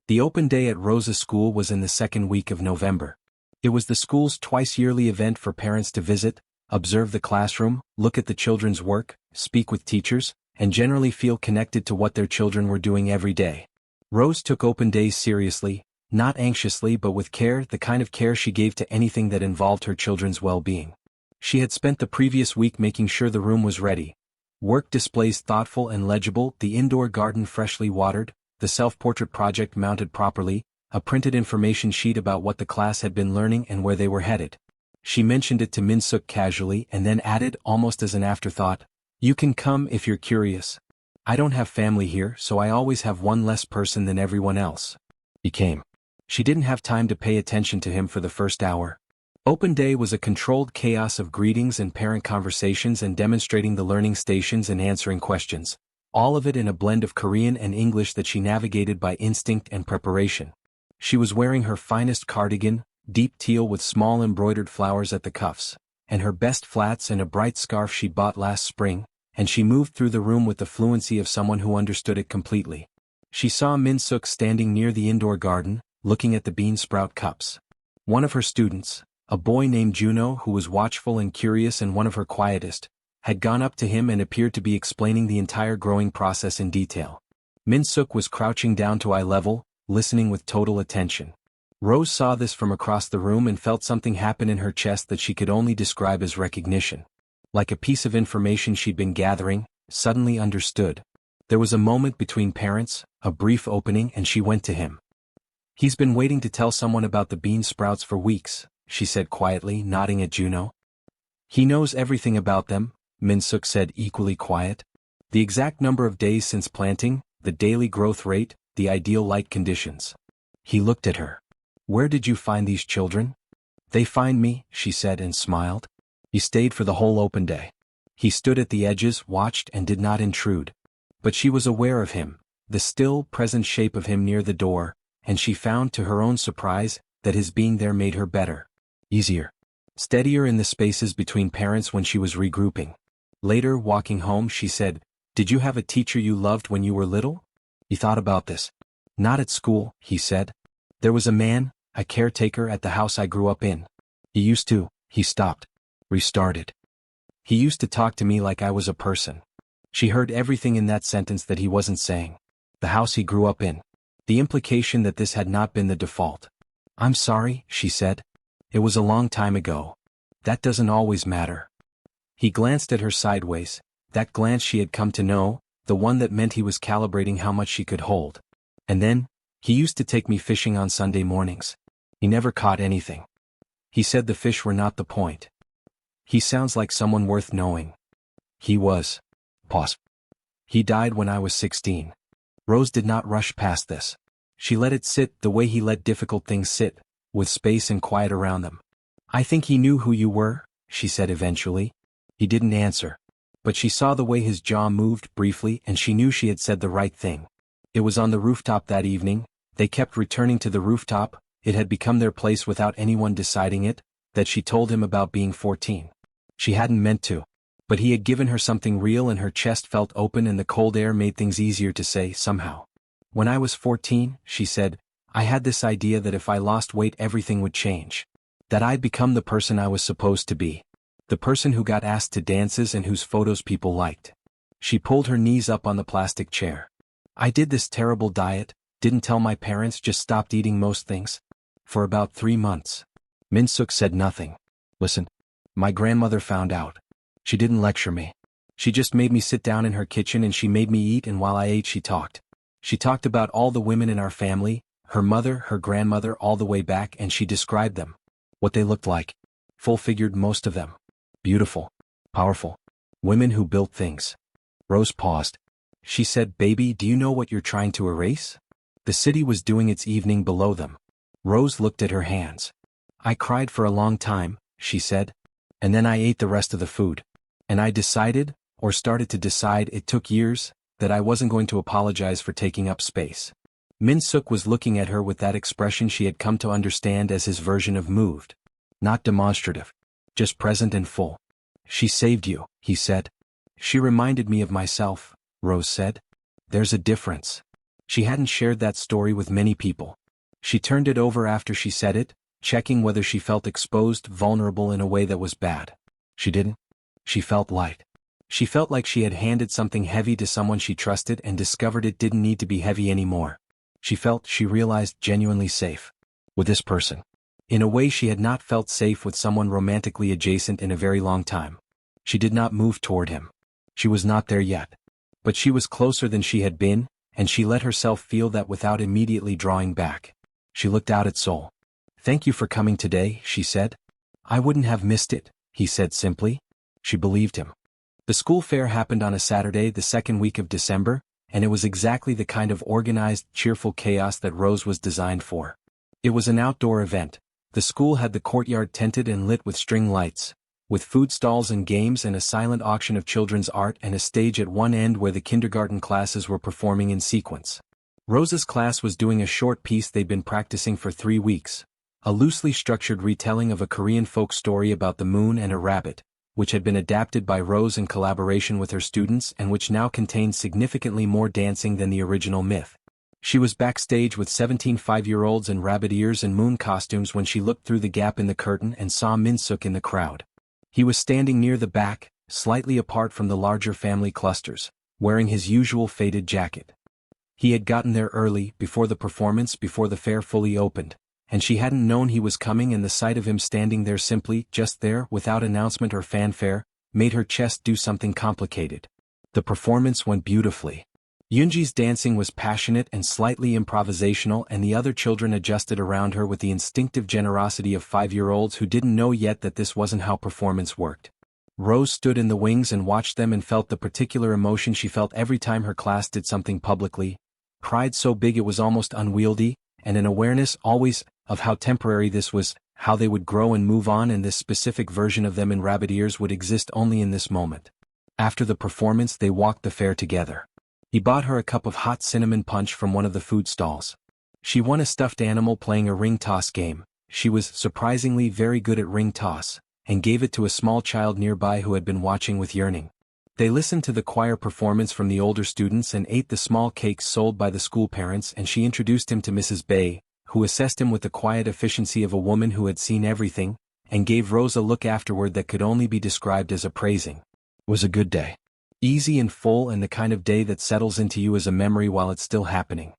The open day at Rosa's school was in the second week of November. It was the school's twice-yearly event for parents to visit, observe the classroom, look at the children's work, speak with teachers, and generally feel connected to what their children were doing every day. Rose took open days seriously, not anxiously but with care, the kind of care she gave to anything that involved her children's well-being. She had spent the previous week making sure the room was ready. Work displays thoughtful and legible, the indoor garden freshly watered, the self-portrait project mounted properly, a printed information sheet about what the class had been learning and where they were headed. She mentioned it to Min-suk casually and then added, almost as an afterthought, "You can come if you're curious. I don't have family here, so I always have one less person than everyone else." He came. She didn't have time to pay attention to him for the first hour. Open day was a controlled chaos of greetings and parent conversations and demonstrating the learning stations and answering questions, all of it in a blend of Korean and English that she navigated by instinct and preparation. She was wearing her finest cardigan, deep teal with small embroidered flowers at the cuffs, and her best flats and a bright scarf she'd bought last spring, and she moved through the room with the fluency of someone who understood it completely. She saw Min-suk standing near the indoor garden, looking at the bean sprout cups. One of her students, a boy named Juno who was watchful and curious and one of her quietest, had gone up to him and appeared to be explaining the entire growing process in detail. Min-suk was crouching down to eye level, listening with total attention. Rose saw this from across the room and felt something happen in her chest that she could only describe as recognition. Like a piece of information she'd been gathering, suddenly understood. There was a moment between parents, a brief opening, and she went to him. "He's been waiting to tell someone about the bean sprouts for weeks," she said quietly, nodding at Juno. "He knows everything about them," Min-suk said, equally quiet. "The exact number of days since planting, the daily growth rate, the ideal light conditions." He looked at her. "Where did you find these children?" "They find me," she said and smiled. He stayed for the whole open day. He stood at the edges, watched and did not intrude. But she was aware of him, the still, present shape of him near the door, and she found to her own surprise that his being there made her better. Easier. Steadier in the spaces between parents when she was regrouping. Later, walking home, she said, "Did you have a teacher you loved when you were little?" He thought about this. "Not at school," he said. "There was a man, a caretaker at the house I grew up in. He stopped. Restarted. He used to talk to me like I was a person." She heard everything in that sentence that he wasn't saying. The house he grew up in. The implication that this had not been the default. "I'm sorry," she said. "It was a long time ago. That doesn't always matter." He glanced at her sideways, that glance she had come to know, the one that meant he was calibrating how much she could hold. And then, "He used to take me fishing on Sunday mornings. He never caught anything. He said the fish were not the point." "He sounds like someone worth knowing." "He was." Pause. "He died when I was 16. Rose did not rush past this. She let it sit the way he let difficult things sit, with space and quiet around them. "I think he knew who you were," she said eventually. He didn't answer. But she saw the way his jaw moved briefly and she knew she had said the right thing. It was on the rooftop that evening, they kept returning to the rooftop, it had become their place without anyone deciding it, that she told him about being 14. She hadn't meant to. But he had given her something real and her chest felt open and the cold air made things easier to say, somehow. "When I was 14, she said, I had this idea that if I lost weight everything would change. That I'd become the person I was supposed to be. The person who got asked to dances and whose photos people liked." She pulled her knees up on the plastic chair. "I did this terrible diet, Didn't tell my parents, just stopped eating most things. For about 3 months. Min-suk said nothing. Listen. My grandmother found out. She didn't lecture me. She just made me sit down in her kitchen and she made me eat, and while I ate she talked. She talked about all the women in our family, her mother, her grandmother, all the way back, and she described them. What they looked like. Full-figured, most of them. Beautiful. Powerful. Women who built things. Rose paused. She said, "Baby, do you know what you're trying to erase?" The city was doing its evening below them. Rose looked at her hands. "I cried for a long time," she said. "And then I ate the rest of the food. And I decided, or started to decide, it took years, that I wasn't going to apologize for taking up space." Min-suk was looking at her with that expression she had come to understand as his version of moved. Not demonstrative. Just present and full. "She saved you," he said. "She reminded me of myself," Rose said. "There's a difference." She hadn't shared that story with many people. She turned it over after she said it, checking whether she felt exposed, vulnerable in a way that was bad. She didn't. She felt light. She felt like she had handed something heavy to someone she trusted and discovered it didn't need to be heavy anymore. She realized, genuinely safe. With this person. In a way she had not felt safe with someone romantically adjacent in a very long time. She did not move toward him. She was not there yet. But she was closer than she had been, and she let herself feel that without immediately drawing back. She looked out at Seoul. "Thank you for coming today," she said. "I wouldn't have missed it," he said simply. She believed him. The school fair happened on a Saturday, the second week of December, and it was exactly the kind of organized, cheerful chaos that Rose was designed for. It was an outdoor event. The school had the courtyard tented and lit with string lights, with food stalls and games and a silent auction of children's art and a stage at one end where the kindergarten classes were performing in sequence. Rose's class was doing a short piece they'd been practicing for 3 weeks, a loosely structured retelling of a Korean folk story about the moon and a rabbit, which had been adapted by Rose in collaboration with her students and which now contained significantly more dancing than the original myth. She was backstage with 17 5-year-olds in rabbit ears and moon costumes when she looked through the gap in the curtain and saw Min-suk in the crowd. He was standing near the back, slightly apart from the larger family clusters, wearing his usual faded jacket. He had gotten there early, before the performance, before the fair fully opened, and she hadn't known he was coming, and the sight of him standing there simply, just there, without announcement or fanfare, made her chest do something complicated. The performance went beautifully. Yoonji's dancing was passionate and slightly improvisational, and the other children adjusted around her with the instinctive generosity of 5-year-olds who didn't know yet that this wasn't how performance worked. Rose stood in the wings and watched them and felt the particular emotion she felt every time her class did something publicly. Pride so big it was almost unwieldy, and an awareness always of how temporary this was, how they would grow and move on, and this specific version of them in rabbit ears would exist only in this moment. After the performance they walked the fair together. He bought her a cup of hot cinnamon punch from one of the food stalls. She won a stuffed animal playing a ring toss game. She was surprisingly very good at ring toss, and gave it to a small child nearby who had been watching with yearning. They listened to the choir performance from the older students and ate the small cakes sold by the school parents, and she introduced him to Mrs. Bay, who assessed him with the quiet efficiency of a woman who had seen everything, and gave Rose a look afterward that could only be described as appraising. It was a good day. Easy and full, and the kind of day that settles into you as a memory while it's still happening.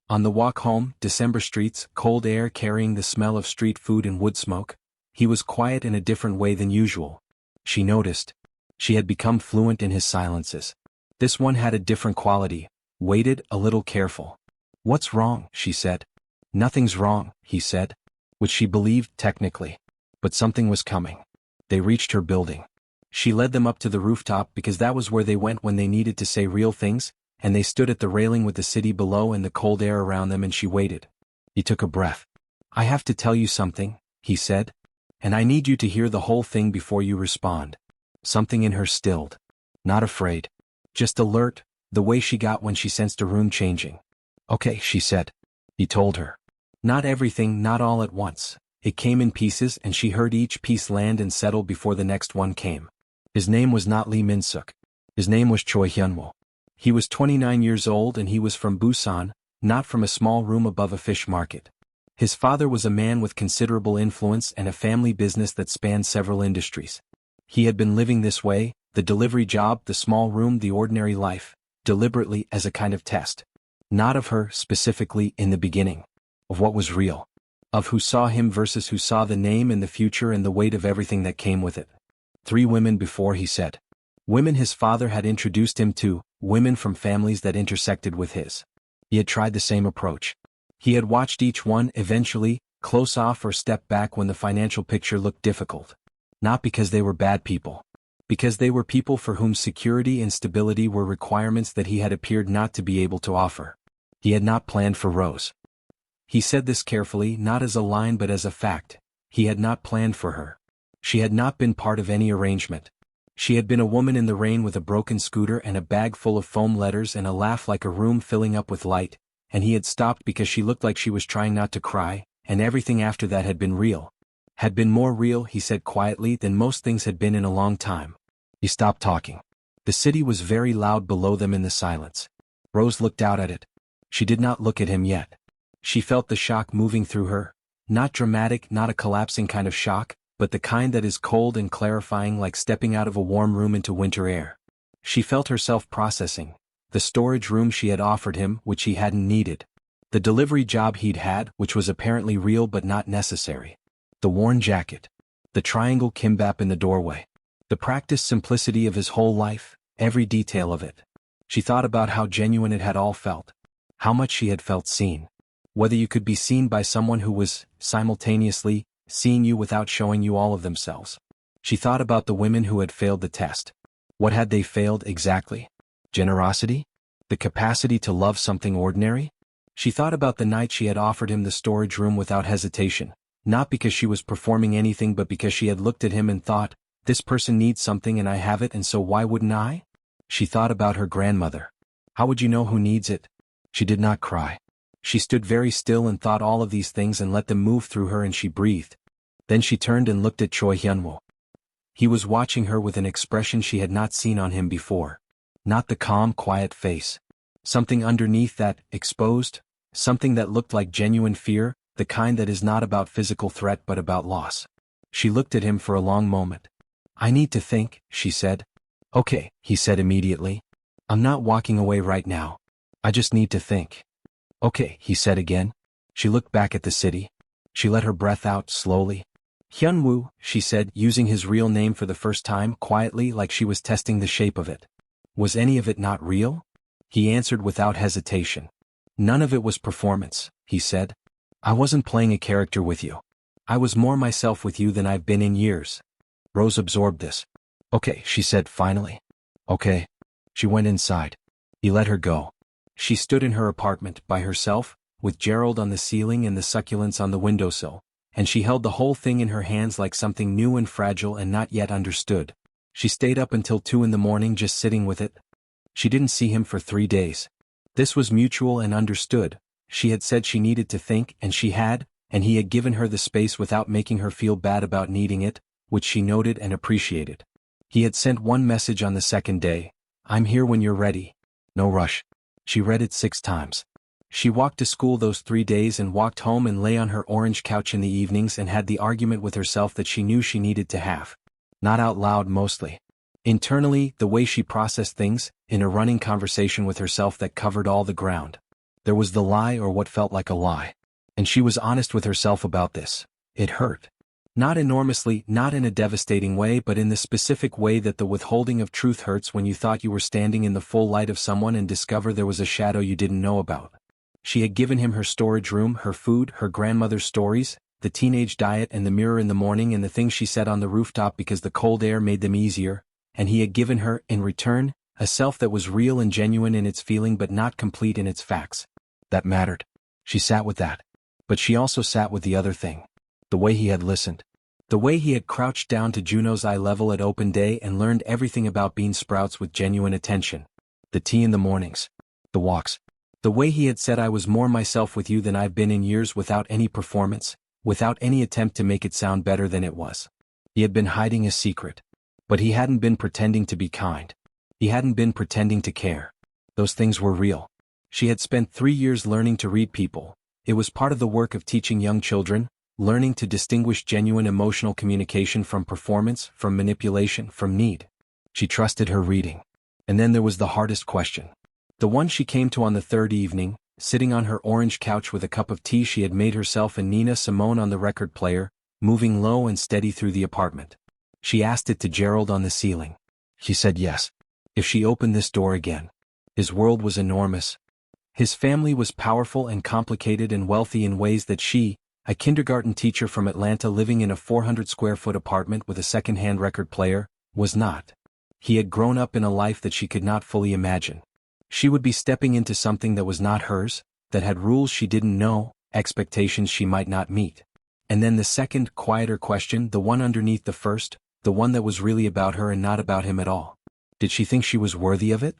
On the walk home, December streets, cold air carrying the smell of street food and wood smoke, he was quiet in a different way than usual. She noticed. She had become fluent in his silences. This one had a different quality, weighted, a little careful. "What's wrong?" she said. "Nothing's wrong," he said. Which she believed, technically. But something was coming. They reached her building. She led them up to the rooftop because that was where they went when they needed to say real things, and they stood at the railing with the city below and the cold air around them, and she waited. He took a breath. "I have to tell you something," he said. "And I need you to hear the whole thing before you respond." Something in her stilled. Not afraid. Just alert, the way she got when she sensed a room changing. "Okay," she said. He told her. Not everything, not all at once. It came in pieces, and she heard each piece land and settle before the next one came. His name was not Lee Min-suk. His name was Choi Hyunwoo. He was 29 years old, and he was from Busan, not from a small room above a fish market. His father was a man with considerable influence and a family business that spanned several industries. He had been living this way, the delivery job, the small room, the ordinary life, deliberately, as a kind of test. Not of her, specifically, in the beginning. Of what was real. Of who saw him versus who saw the name and the future and the weight of everything that came with it. 3 women before, he said. Women his father had introduced him to, women from families that intersected with his. He had tried the same approach. He had watched each one, eventually, close off or step back when the financial picture looked difficult. Not because they were bad people. Because they were people for whom security and stability were requirements that he had appeared not to be able to offer. He had not planned for Rose. He said this carefully, not as a line but as a fact. He had not planned for her. She had not been part of any arrangement. She had been a woman in the rain with a broken scooter and a bag full of foam letters and a laugh like a room filling up with light, and he had stopped because she looked like she was trying not to cry, and everything after that had been real. Had been more real, he said quietly, than most things had been in a long time. He stopped talking. The city was very loud below them in the silence. Rose looked out at it. She did not look at him yet. She felt the shock moving through her. Not dramatic, not a collapsing kind of shock, but the kind that is cold and clarifying, like stepping out of a warm room into winter air. She felt herself processing. The storage room she had offered him, which he hadn't needed. The delivery job he'd had, which was apparently real but not necessary. The worn jacket. The triangle kimbap in the doorway. The practiced simplicity of his whole life, every detail of it. She thought about how genuine it had all felt. How much she had felt seen. Whether you could be seen by someone who was, simultaneously, seeing you without showing you all of themselves. She thought about the women who had failed the test. What had they failed exactly? Generosity? The capacity to love something ordinary? She thought about the night she had offered him the storage room without hesitation, not because she was performing anything but because she had looked at him and thought, this person needs something and I have it, and so why wouldn't I? She thought about her grandmother. How would you know who needs it? She did not cry. She stood very still and thought all of these things and let them move through her, and she breathed. Then she turned and looked at Choi Hyunwoo. He was watching her with an expression she had not seen on him before. Not the calm, quiet face. Something underneath that, exposed, something that looked like genuine fear, the kind that is not about physical threat but about loss. She looked at him for a long moment. I need to think, she said. Okay, he said immediately. I'm not walking away right now. I just need to think. Okay, he said again. She looked back at the city. She let her breath out slowly. Hyunwoo, she said, using his real name for the first time, quietly, like she was testing the shape of it. Was any of it not real? He answered without hesitation. None of it was performance, he said. I wasn't playing a character with you. I was more myself with you than I've been in years. Rose absorbed this. Okay, she said finally. Okay. She went inside. He let her go. She stood in her apartment, by herself, with Gerald on the ceiling and the succulents on the windowsill, and she held the whole thing in her hands like something new and fragile and not yet understood. She stayed up until 2 in the morning just sitting with it. She didn't see him for 3 days. This was mutual and understood. She had said she needed to think, and she had, and he had given her the space without making her feel bad about needing it, which she noted and appreciated. He had sent one message on the 2nd day. I'm here when you're ready. No rush. She read it 6 times. She walked to school those 3 days and walked home and lay on her orange couch in the evenings and had the argument with herself that she knew she needed to have. Not out loud mostly. Internally, the way she processed things, in a running conversation with herself that covered all the ground. There was the lie or what felt like a lie. And she was honest with herself about this. It hurt. Not enormously, not in a devastating way, but in the specific way that the withholding of truth hurts when you thought you were standing in the full light of someone and discover there was a shadow you didn't know about. She had given him her storage room, her food, her grandmother's stories, the teenage diet and the mirror in the morning and the things she said on the rooftop because the cold air made them easier, and he had given her, in return, a self that was real and genuine in its feeling but not complete in its facts. That mattered. She sat with that. But she also sat with the other thing. The way he had listened. The way he had crouched down to Juno's eye level at open day and learned everything about bean sprouts with genuine attention. The tea in the mornings. The walks. The way he had said I was more myself with you than I've been in years without any performance, without any attempt to make it sound better than it was. He had been hiding a secret. But he hadn't been pretending to be kind. He hadn't been pretending to care. Those things were real. She had spent 3 years learning to read people. It was part of the work of teaching young children, learning to distinguish genuine emotional communication from performance, from manipulation, from need. She trusted her reading. And then there was the hardest question. The one she came to on the 3rd evening, Sitting on her orange couch with a cup of tea, she had made herself a Nina Simone on the record player, moving low and steady through the apartment. She asked it to Gerald on the ceiling. He said yes. If she opened this door again. His world was enormous. His family was powerful and complicated and wealthy in ways that she, a kindergarten teacher from Atlanta living in a 400-square-foot apartment with a second-hand record player, was not. He had grown up in a life that she could not fully imagine. She would be stepping into something that was not hers, that had rules she didn't know, expectations she might not meet. And then the second, quieter question, the one underneath the first, the one that was really about her and not about him at all. Did she think she was worthy of it?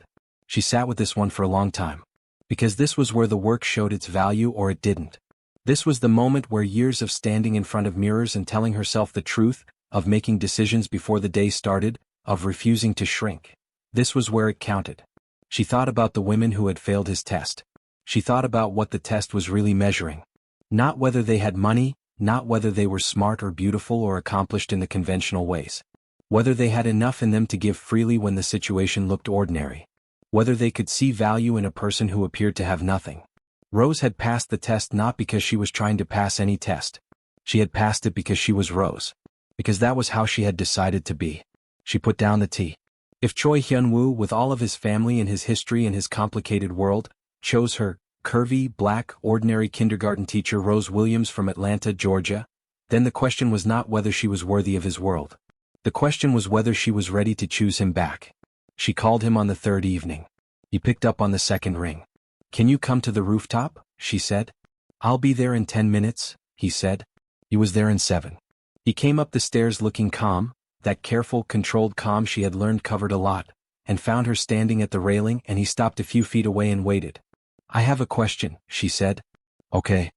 She sat with this one for a long time. Because this was where the work showed its value or it didn't. This was the moment where years of standing in front of mirrors and telling herself the truth, of making decisions before the day started, of refusing to shrink. This was where it counted. She thought about the women who had failed his test. She thought about what the test was really measuring. Not whether they had money, not whether they were smart or beautiful or accomplished in the conventional ways. Whether they had enough in them to give freely when the situation looked ordinary. Whether they could see value in a person who appeared to have nothing. Rose had passed the test not because she was trying to pass any test. She had passed it because she was Rose. Because that was how she had decided to be. She put down the tea. If Choi Hyun-woo, with all of his family and his history and his complicated world, chose her, curvy, black, ordinary kindergarten teacher Rose Williams from Atlanta, Georgia, then the question was not whether she was worthy of his world. The question was whether she was ready to choose him back. She called him on the third evening. He picked up on the second ring. "Can you come to the rooftop?" she said. "I'll be there in 10 minutes, he said. He was there in 7. He came up the stairs looking calm, that careful, controlled calm she had learned covered a lot, and found her standing at the railing, and he stopped a few feet away and waited. "I have a question," she said. "Okay."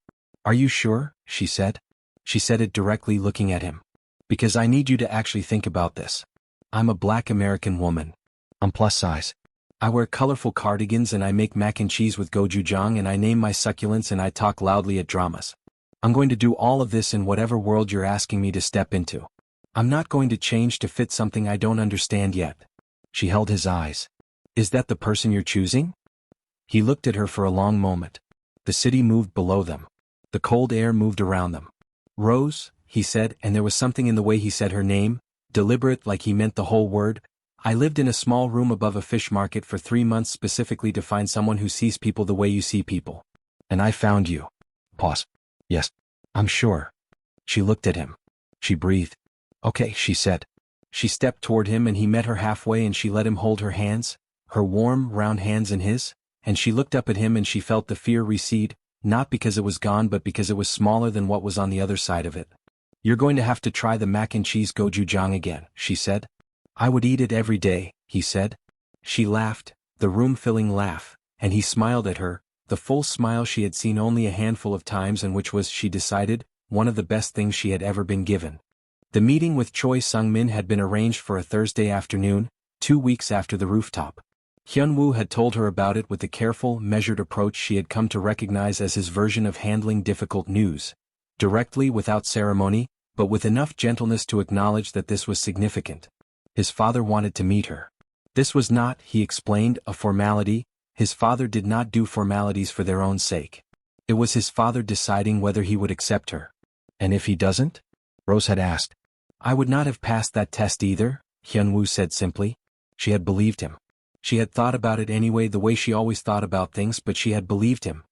"Are you sure?" she said. She said it directly, looking at him. "Because I need you to actually think about this. I'm a black American woman. I'm plus size. I wear colorful cardigans and I make mac and cheese with gochujang and I name my succulents and I talk loudly at dramas. I'm going to do all of this in whatever world you're asking me to step into. I'm not going to change to fit something I don't understand yet." She held his eyes. "Is that the person you're choosing?" He looked at her for a long moment. The city moved below them. The cold air moved around them. "Rose," he said, and there was something in the way he said her name, deliberate, like he meant the whole word. "I lived in a small room above a fish market for 3 months specifically to find someone who sees people the way you see people. And I found you." Pause. "Yes. I'm sure." She looked at him. She breathed. "Okay," she said. She stepped toward him and he met her halfway and she let him hold her hands, her warm, round hands in his, and she looked up at him and she felt the fear recede, not because it was gone but because it was smaller than what was on the other side of it. "You're going to have to try the mac and cheese gochujang again," she said. "I would eat it every day," he said. She laughed, the room-filling laugh, and he smiled at her, the full smile she had seen only a handful of times and which was, she decided, one of the best things she had ever been given. The meeting with Choi Sung-min had been arranged for a Thursday afternoon, 2 weeks after the rooftop. Hyun-woo had told her about it with the careful, measured approach she had come to recognize as his version of handling difficult news. Directly, without ceremony, but with enough gentleness to acknowledge that this was significant. His father wanted to meet her. This was not, he explained, a formality. His father did not do formalities for their own sake. It was his father deciding whether he would accept her. "And if he doesn't?" Rose had asked. "I would not have passed that test either," Hyun-woo said simply. She had believed him. She had thought about it anyway, the way she always thought about things, but she had believed him.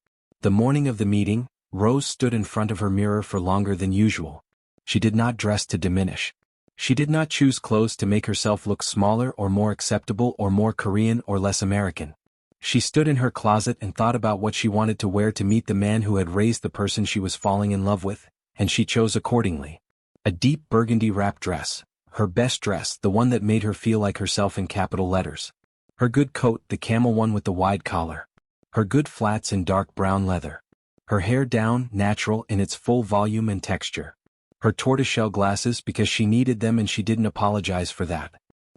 The morning of the meeting, Rose stood in front of her mirror for longer than usual. She did not dress to diminish. She did not choose clothes to make herself look smaller or more acceptable or more Korean or less American. She stood in her closet and thought about what she wanted to wear to meet the man who had raised the person she was falling in love with, and she chose accordingly. A deep burgundy wrap dress, her best dress, the one that made her feel like herself in capital letters. Her good coat, the camel one with the wide collar. Her good flats in dark brown leather. Her hair down, natural in its full volume and texture. Her tortoiseshell glasses because she needed them and she didn't apologize for that.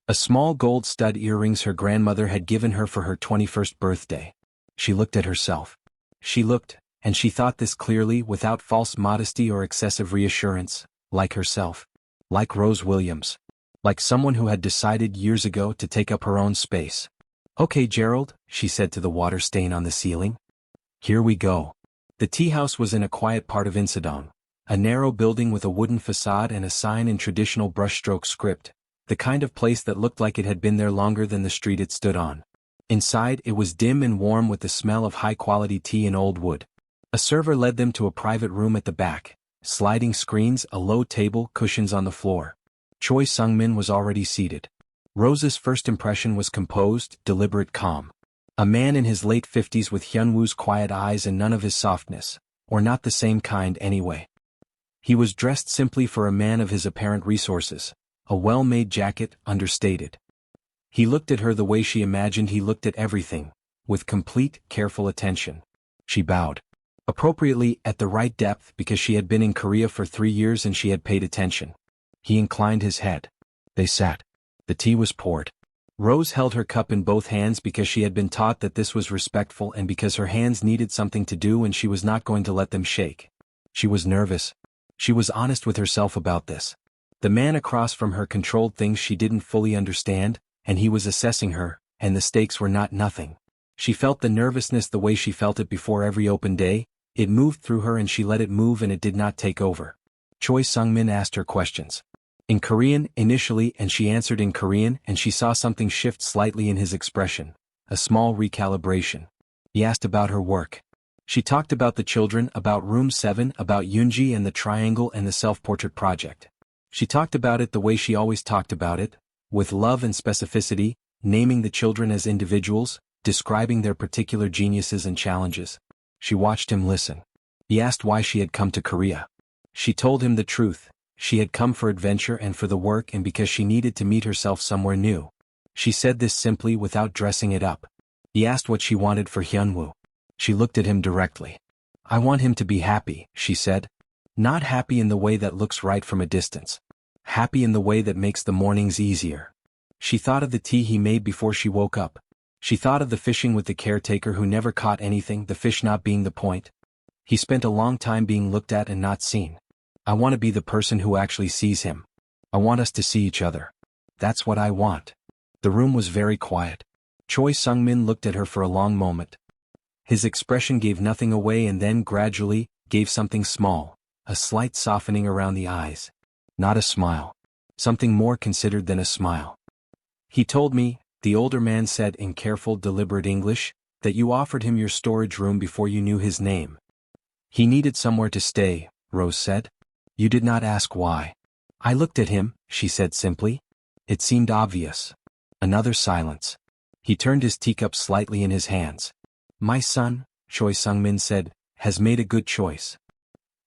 A small gold stud earrings her grandmother had given her for her 21st birthday. She looked at herself. She looked, and she thought this clearly, without false modesty or excessive reassurance, like herself. Like Rose Williams. Like someone who had decided years ago to take up her own space. "Okay, Gerald," she said to the water stain on the ceiling. Here we go. The tea house was in a quiet part of Insadong, a narrow building with a wooden facade and a sign in traditional brushstroke script, the kind of place that looked like it had been there longer than the street it stood on. Inside, it was dim and warm with the smell of high-quality tea and old wood. A server led them to a private room at the back, sliding screens, a low table, cushions on the floor. Choi Sung-min was already seated. Rose's first impression was composed, deliberate, calm. A man in his late 50s with Hyunwoo's quiet eyes and none of his softness, or not the same kind anyway. He was dressed simply for a man of his apparent resources, a well-made jacket, understated. He looked at her the way she imagined he looked at everything, with complete, careful attention. She bowed. Appropriately, at the right depth because she had been in Korea for 3 years and she had paid attention. He inclined his head. They sat. The tea was poured. Rose held her cup in both hands because she had been taught that this was respectful and because her hands needed something to do and she was not going to let them shake. She was nervous. She was honest with herself about this. The man across from her controlled things she didn't fully understand, and he was assessing her, and the stakes were not nothing. She felt the nervousness the way she felt it before every open day. It moved through her and she let it move and it did not take over. Choi Sung-min asked her questions. In Korean, initially, and she answered in Korean, and she saw something shift slightly in his expression, a small recalibration. He asked about her work. She talked about the children, about Room 7, about Yoonji and the triangle and the self-portrait project. She talked about it the way she always talked about it, with love and specificity, naming the children as individuals, describing their particular geniuses and challenges. She watched him listen. He asked why she had come to Korea. She told him the truth. She had come for adventure and for the work and because she needed to meet herself somewhere new. She said this simply without dressing it up. He asked what she wanted for Hyunwoo. She looked at him directly. I want him to be happy, she said. Not happy in the way that looks right from a distance. Happy in the way that makes the mornings easier. She thought of the tea he made before she woke up. She thought of the fishing with the caretaker who never caught anything, the fish not being the point. He spent a long time being looked at and not seen. I want to be the person who actually sees him. I want us to see each other. That's what I want. The room was very quiet. Choi Sung-min looked at her for a long moment. His expression gave nothing away and then gradually gave something small, a slight softening around the eyes. Not a smile. Something more considered than a smile. He told me, the older man said in careful, deliberate English, that you offered him your storage room before you knew his name. He needed somewhere to stay, Rose said. You did not ask why. I looked at him, she said simply. It seemed obvious. Another silence. He turned his teacup slightly in his hands. My son, Choi Sung-min said, has made a good choice.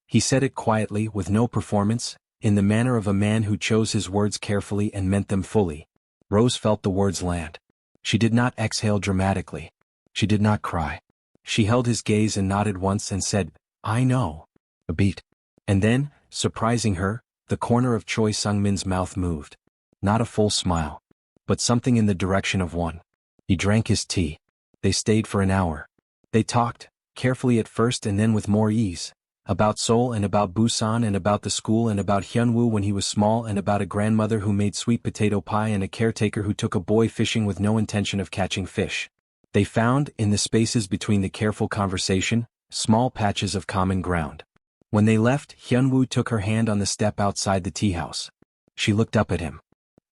He said it quietly, with no performance, in the manner of a man who chose his words carefully and meant them fully. Rose felt the words land. She did not exhale dramatically. She did not cry. She held his gaze and nodded once and said, I know. A beat. And then, surprising her, the corner of Choi Sung-min's mouth moved. Not a full smile, but something in the direction of one. He drank his tea. They stayed for an hour. They talked, carefully at first and then with more ease, about Seoul and about Busan and about the school and about Hyunwoo when he was small and about a grandmother who made sweet potato pie and a caretaker who took a boy fishing with no intention of catching fish. They found, in the spaces between the careful conversation, small patches of common ground. When they left, Hyunwoo took her hand on the step outside the tea house. She looked up at him.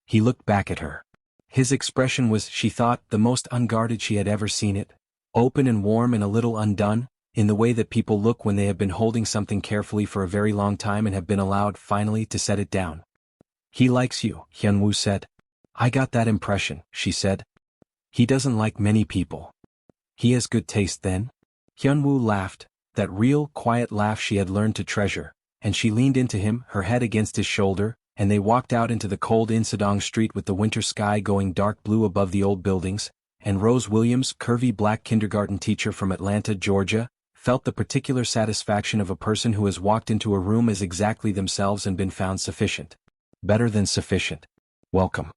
He looked back at her. His expression was, she thought, the most unguarded she had ever seen it, open and warm and a little undone, in the way that people look when they have been holding something carefully for a very long time and have been allowed, finally, to set it down. He likes you, Hyunwoo said. I got that impression, she said. He doesn't like many people. He has good taste then? Hyunwoo laughed, that real, quiet laugh she had learned to treasure, and she leaned into him, her head against his shoulder, and they walked out into the cold Insadong street with the winter sky going dark blue above the old buildings, and Rose Williams, curvy black kindergarten teacher from Atlanta, Georgia, felt the particular satisfaction of a person who has walked into a room as exactly themselves and been found sufficient. Better than sufficient. Welcome.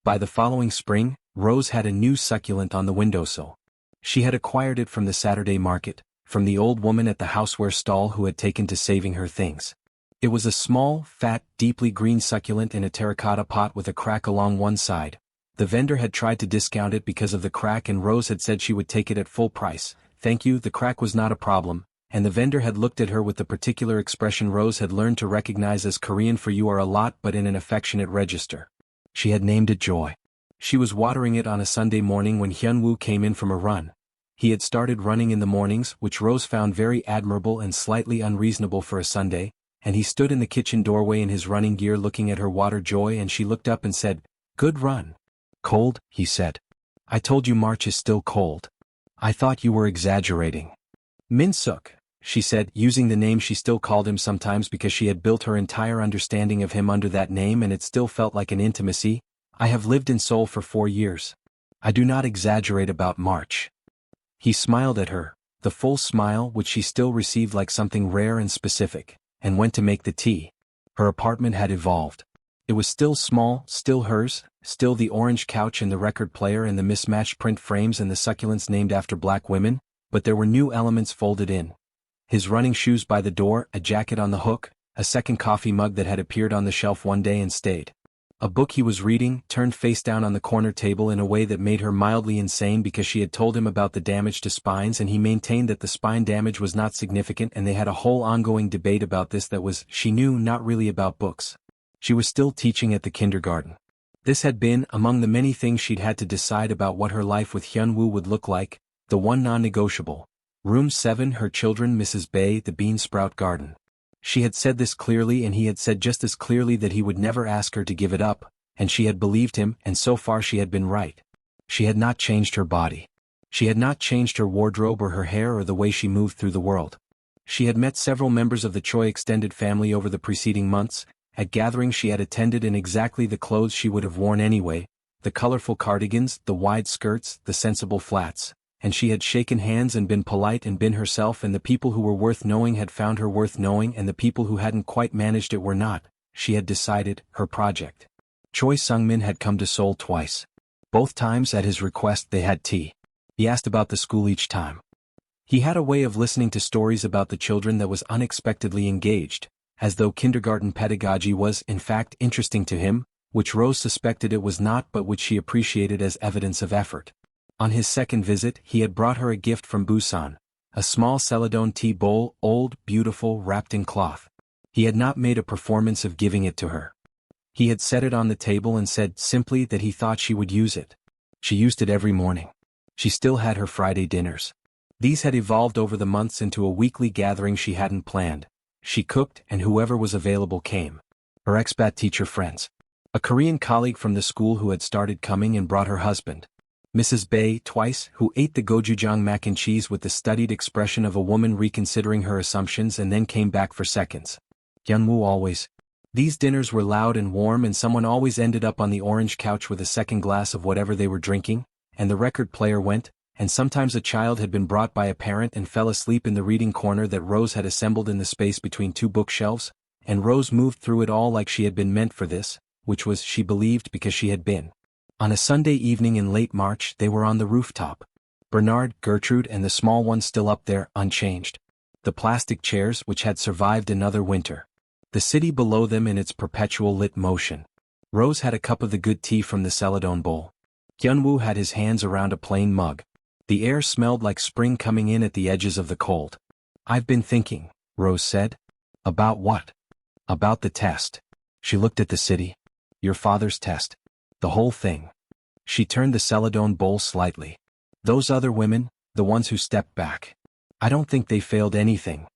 By the following spring, Rose had a new succulent on the windowsill. She had acquired it from the Saturday market, from the old woman at the houseware stall who had taken to saving her things. It was a small, fat, deeply green succulent in a terracotta pot with a crack along one side. The vendor had tried to discount it because of the crack and Rose had said she would take it at full price, thank you. The crack was not a problem, and the vendor had looked at her with the particular expression Rose had learned to recognize as Korean for you are a lot but in an affectionate register. She had named it Joy. She was watering it on a Sunday morning when Hyun-woo came in from a run. He had started running in the mornings, which Rose found very admirable and slightly unreasonable for a Sunday, and he stood in the kitchen doorway in his running gear looking at her water Joy, and she looked up and said, "Good run." "Cold," he said. "I told you March is still cold. I thought you were exaggerating." "Min-suk," she said, using the name she still called him sometimes because she had built her entire understanding of him under that name and it still felt like an intimacy. "I have lived in Seoul for 4 years. I do not exaggerate about March." He smiled at her, the full smile which she still received like something rare and specific, and went to make the tea. Her apartment had evolved. It was still small, still hers, still the orange couch and the record player and the mismatched print frames and the succulents named after black women, but there were new elements folded in. His running shoes by the door, a jacket on the hook, a second coffee mug that had appeared on the shelf one day and stayed. A book he was reading, turned face down on the corner table in a way that made her mildly insane because she had told him about the damage to spines and he maintained that the spine damage was not significant and they had a whole ongoing debate about this that was, she knew, not really about books. She was still teaching at the kindergarten. This had been, among the many things she'd had to decide about what her life with Hyun-woo would look like, the one non-negotiable. Room 7, her children, Mrs. Bay, the bean sprout garden. She had said this clearly and he had said just as clearly that he would never ask her to give it up, and she had believed him, and so far she had been right. She had not changed her body. She had not changed her wardrobe or her hair or the way she moved through the world. She had met several members of the Choi extended family over the preceding months. At gatherings she had attended in exactly the clothes she would have worn anyway, the colorful cardigans, the wide skirts, the sensible flats. And she had shaken hands and been polite and been herself, and the people who were worth knowing had found her worth knowing and the people who hadn't quite managed it were not, she had decided, her project. Choi Sung-min had come to Seoul twice. Both times at his request they had tea. He asked about the school each time. He had a way of listening to stories about the children that was unexpectedly engaged, as though kindergarten pedagogy was in fact interesting to him, which Rose suspected it was not but which she appreciated as evidence of effort. On his second visit, he had brought her a gift from Busan, a small celadon tea bowl, old, beautiful, wrapped in cloth. He had not made a performance of giving it to her. He had set it on the table and said simply that he thought she would use it. She used it every morning. She still had her Friday dinners. These had evolved over the months into a weekly gathering she hadn't planned. She cooked and whoever was available came. Her expat teacher friends. A Korean colleague from the school who had started coming and brought her husband. Mrs. Bay, twice, who ate the gochujang mac and cheese with the studied expression of a woman reconsidering her assumptions and then came back for seconds. Hyun-woo always. These dinners were loud and warm and someone always ended up on the orange couch with a second glass of whatever they were drinking, and the record player went, and sometimes a child had been brought by a parent and fell asleep in the reading corner that Rose had assembled in the space between two bookshelves, and Rose moved through it all like she had been meant for this, which was, she believed, because she had been. On a Sunday evening in late March they were on the rooftop. Bernard, Gertrude and the small one still up there, unchanged. The plastic chairs which had survived another winter. The city below them in its perpetual lit motion. Rose had a cup of the good tea from the celadon bowl. Hyun-woo had his hands around a plain mug. The air smelled like spring coming in at the edges of the cold. "I've been thinking," Rose said. "About what?" "About the test." She looked at the city. "Your father's test. The whole thing." She turned the celadon bowl slightly. "Those other women, the ones who stepped back. I don't think they failed anything."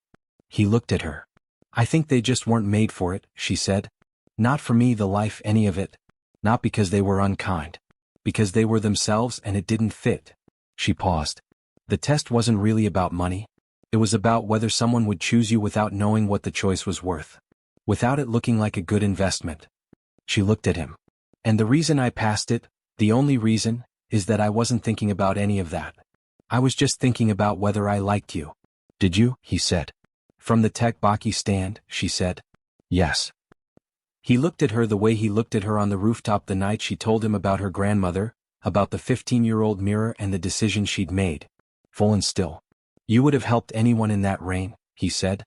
He looked at her. "I think they just weren't made for it," she said. "Not for me, the life, any of it. Not because they were unkind. Because they were themselves and it didn't fit." She paused. The test wasn't really about money. It was about whether someone would choose you without knowing what the choice was worth. Without it looking like a good investment. She looked at him. "And the reason I passed it, the only reason, is that I wasn't thinking about any of that. I was just thinking about whether I liked you." "Did you?" he said. "From the tteokbokki stand," she said. "Yes." He looked at her the way he looked at her on the rooftop the night she told him about her grandmother, about the 15-year-old mirror and the decision she'd made. Full and still. "You would have helped anyone in that rain," he said.